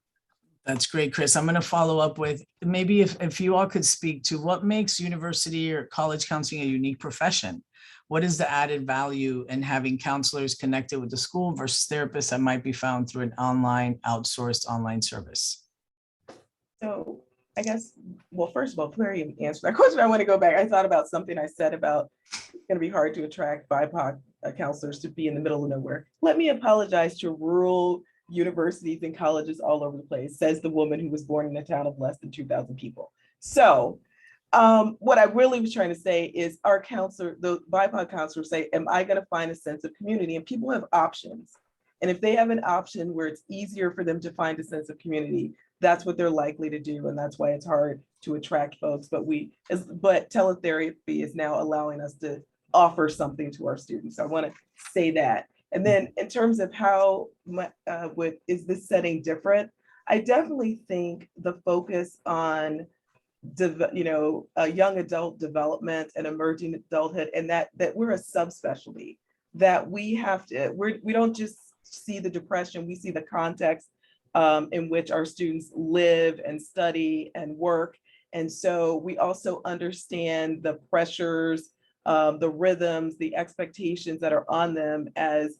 That's great, Chris. I'm going to follow up with maybe if you all could speak to what makes university or college counseling a unique profession. What is the added value in having counselors connected with the school versus therapists that might be found through an outsourced online service? So I guess, well, first of all, before you answer that question, I want to go back. I thought about something I said about it's going to be hard to attract BIPOC counselors to be in the middle of nowhere. Let me apologize to rural universities and colleges all over the place, says the woman who was born in a town of less than 2,000 people. So what I really was trying to say is our counselor, the BIPOC counselors say, am I going to find a sense of community? And people have options. And if they have an option where it's easier for them to find a sense of community, that's what they're likely to do. And that's why it's hard to attract folks. But teletherapy is now allowing us to offer something to our students. So I want to say that. And then in terms of how is this setting different? I definitely think the focus on young adult development and emerging adulthood, and that we're a subspecialty, that we don't just see the depression, we see the context in which our students live and study and work. And so we also understand the pressures, the rhythms, the expectations that are on them as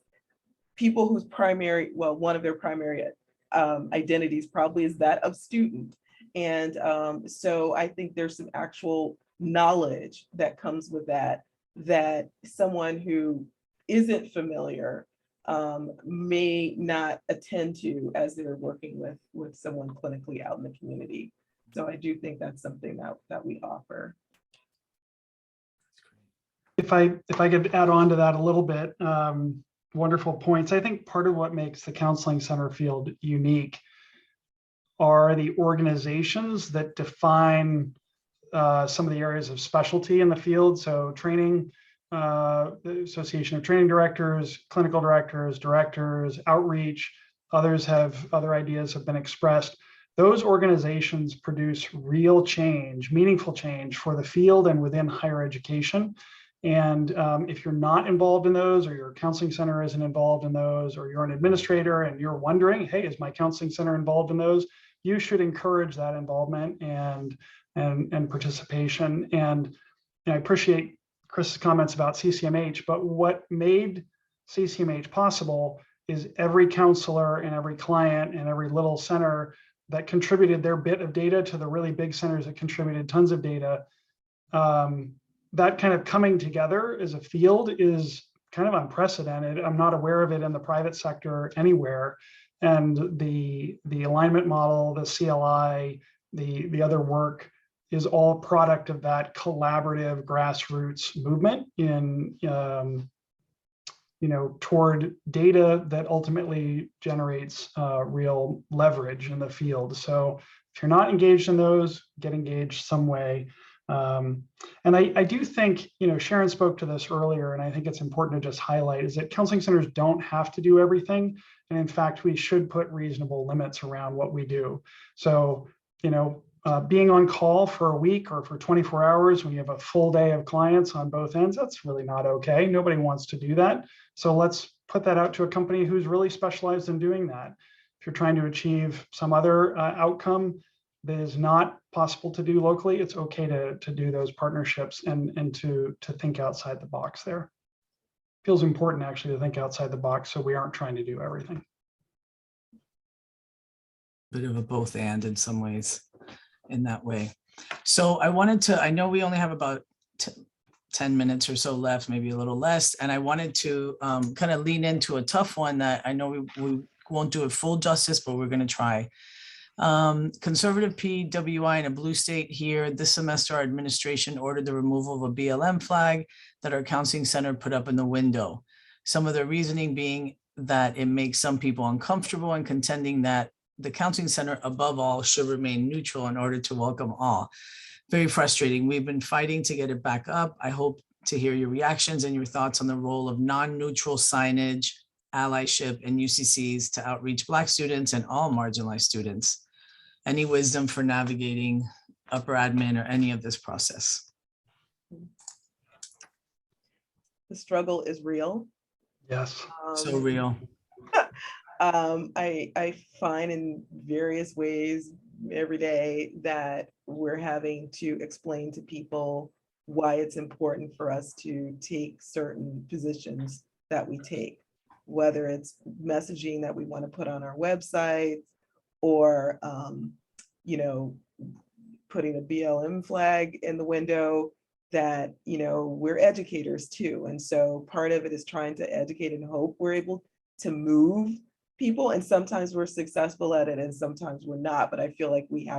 people whose one of their primary identities probably is that of student. And so I think there's some actual knowledge that comes with that someone who isn't familiar may not attend to as they're working with someone clinically out in the community. So I do think that's something that we offer. If I could add on to that a little bit, wonderful points. I think part of what makes the counseling center field unique are the organizations that define some of the areas of specialty in the field. So training, the Association of Training Directors, clinical directors, outreach, other ideas have been expressed. Those organizations produce real change, meaningful change for the field and within higher education. And if you're not involved in those, or your counseling center isn't involved in those, or you're an administrator and you're wondering, hey, is my counseling center involved in those? You should encourage that involvement and participation. And I appreciate Chris's comments about CCMH, but what made CCMH possible is every counselor and every client and every little center that contributed their bit of data to the really big centers that contributed tons of data. That kind of coming together as a field is kind of unprecedented. I'm not aware of it in the private sector anywhere. And the alignment model, the CLI, the other work is all product of that collaborative grassroots movement in toward data that ultimately generates real leverage in the field. So if you're not engaged in those, get engaged some way. And I do think, Sharon spoke to this earlier, and I think it's important to just highlight is that counseling centers don't have to do everything. And in fact, we should put reasonable limits around what we do. So, being on call for a week or for 24 hours when you have a full day of clients on both ends, that's really not okay. Nobody wants to do that. So let's put that out to a company who's really specialized in doing that. If you're trying to achieve some other outcome that is not possible to do locally, it's okay to do those partnerships and to think outside the box there. Feels important actually to think outside the box so we aren't trying to do everything. Bit of a both and in some ways in that way. So I know we only have about 10 minutes or so left, maybe a little less. And I wanted to kind of lean into a tough one that I know we won't do it full justice, but we're going to try. Conservative PWI in a blue state here. This semester, our administration ordered the removal of a BLM flag that our counseling center put up in the window. Some of the reasoning being that it makes some people uncomfortable and contending that the counseling center above all should remain neutral in order to welcome all. Very frustrating. We've been fighting to get it back up. I hope to hear your reactions and your thoughts on the role of non-neutral signage, allyship, and UCCs to outreach Black students and all marginalized students. Any wisdom for navigating upper admin or any of this process? The struggle is real. Yes. So real. I find in various ways every day that we're having to explain to people why it's important for us to take certain positions that we take, whether it's messaging that we want to put on our website or, putting a BLM flag in the window, that, we're educators too. And so part of it is trying to educate and hope we're able to move people. And sometimes we're successful at it and sometimes we're not, but I feel like we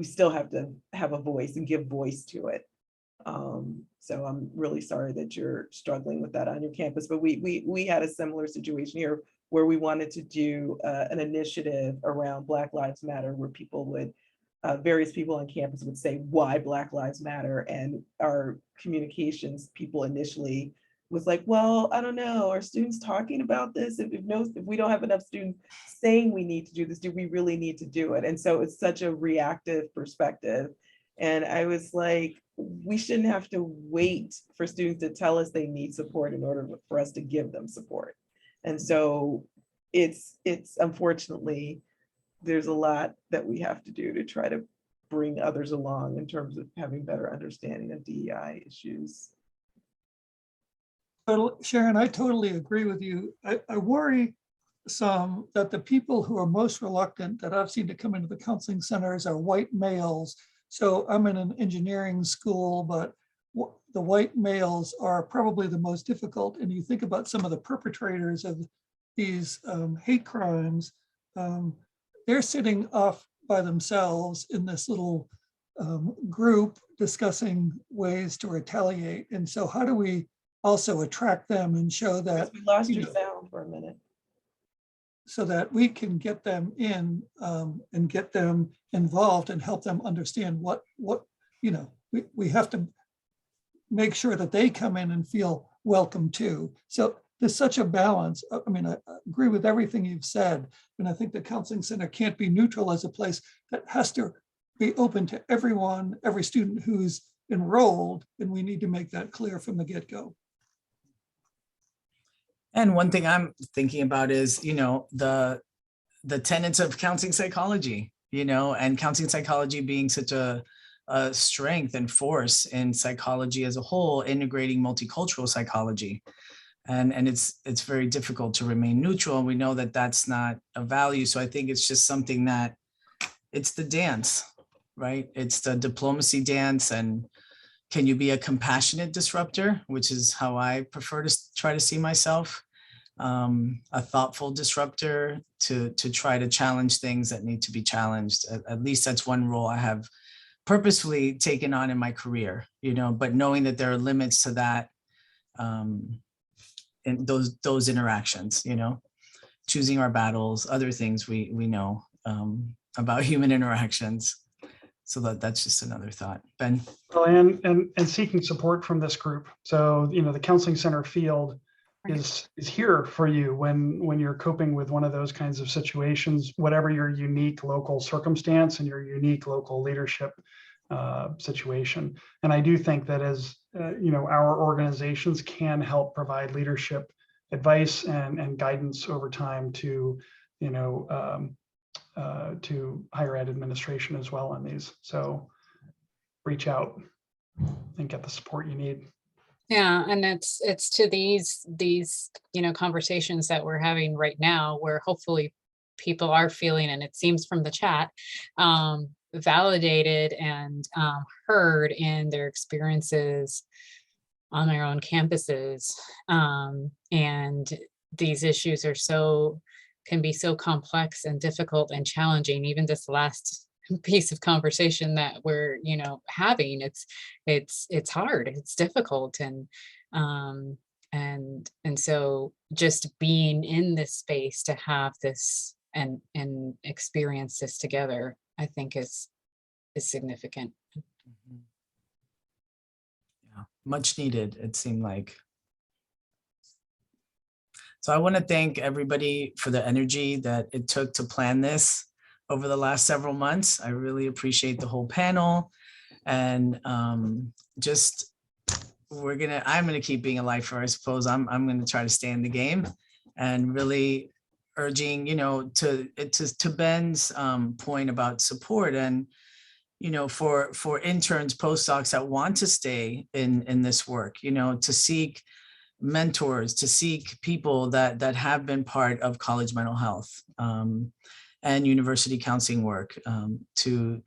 still have to have a voice and give voice to it. So I'm really sorry that you're struggling with that on your campus, but we had a similar situation here where we wanted to do an initiative around Black Lives Matter, where people would, various people on campus would say why Black Lives Matter, and our communications people initially was like, well, I don't know, are students talking about this? If we don't have enough students saying we need to do this, do we really need to do it? And so it's such a reactive perspective. And I was like, we shouldn't have to wait for students to tell us they need support in order for us to give them support. And so it's unfortunately, there's a lot that we have to do to try to bring others along in terms of having better understanding of DEI issues. Sharon, I totally agree with you. I worry some that the people who are most reluctant that I've seen to come into the counseling centers are white males. So I'm in an engineering school, but the white males are probably the most difficult. And you think about some of the perpetrators of these hate crimes, they're sitting off by themselves in this little group discussing ways to retaliate. And so how do we also attract them and show that— we lost your sound for a minute. So that we can get them in and get them involved and help them understand what we have to make sure that they come in and feel welcome too. So there's such a balance. I mean, I agree with everything you've said, and I think the counseling center can't be neutral as a place that has to be open to everyone, every student who's enrolled, and we need to make that clear from the get-go. And one thing I'm thinking about is, the tenets of counseling psychology, and counseling psychology being such a strength and force in psychology as a whole, integrating multicultural psychology. And it's very difficult to remain neutral. And we know that that's not a value. So I think it's just something that it's the dance, right? It's the diplomacy dance. And can you be a compassionate disruptor, which is how I prefer to try to see myself, a thoughtful disruptor to try to challenge things that need to be challenged. At least that's one role I have purposefully taken on in my career, but knowing that there are limits to that, and those interactions, choosing our battles, other things we know about human interactions. So that's just another thought. Ben? Well, and seeking support from this group. So, the counseling center field is here for you when you're coping with one of those kinds of situations, whatever your unique local circumstance and your unique local leadership situation. And I do think that as our organizations can help provide leadership advice and guidance over time to higher ed administration as well on these. So reach out and get the support you need. Yeah, and it's to these conversations that we're having right now, where hopefully people are feeling, and it seems from the chat, validated and heard in their experiences on their own campuses. And these issues can be so complex and difficult and challenging. Even this last piece of conversation that we're having, it's hard, it's difficult, and so just being in this space to have this and experience this together, I think is significant. Yeah, much needed, it seemed like. So I want to thank everybody for the energy that it took to plan this over the last several months. I really appreciate the whole panel, and I'm gonna keep being a lifer, I suppose. I'm gonna try to stay in the game, and really urging, to Ben's point about support, and for interns, postdocs that want to stay in this work, to seek mentors, to seek people that have been part of college mental health and university counseling work, to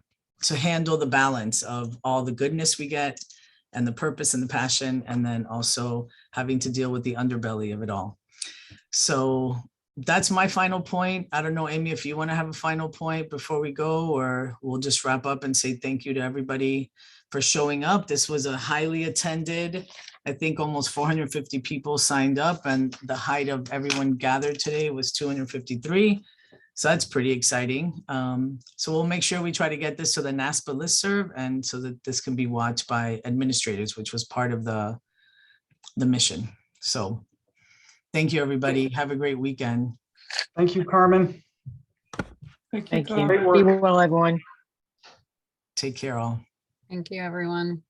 handle the balance of all the goodness we get and the purpose and the passion, and then also having to deal with the underbelly of it all. So that's my final point. I don't know, Amy, if you want to have a final point before we go, or we'll just wrap up and say thank you to everybody for showing up. This was a highly attended, I think almost 450 people signed up, and the height of everyone gathered today was 253. So that's pretty exciting. So we'll make sure we try to get this to the NASPA listserv, and so that this can be watched by administrators, which was part of the mission. So thank you, everybody. Have a great weekend. Thank you, Carmen. Thank you. Thank Carl. you. Great Be work. well, everyone. Take care all. Thank you, everyone.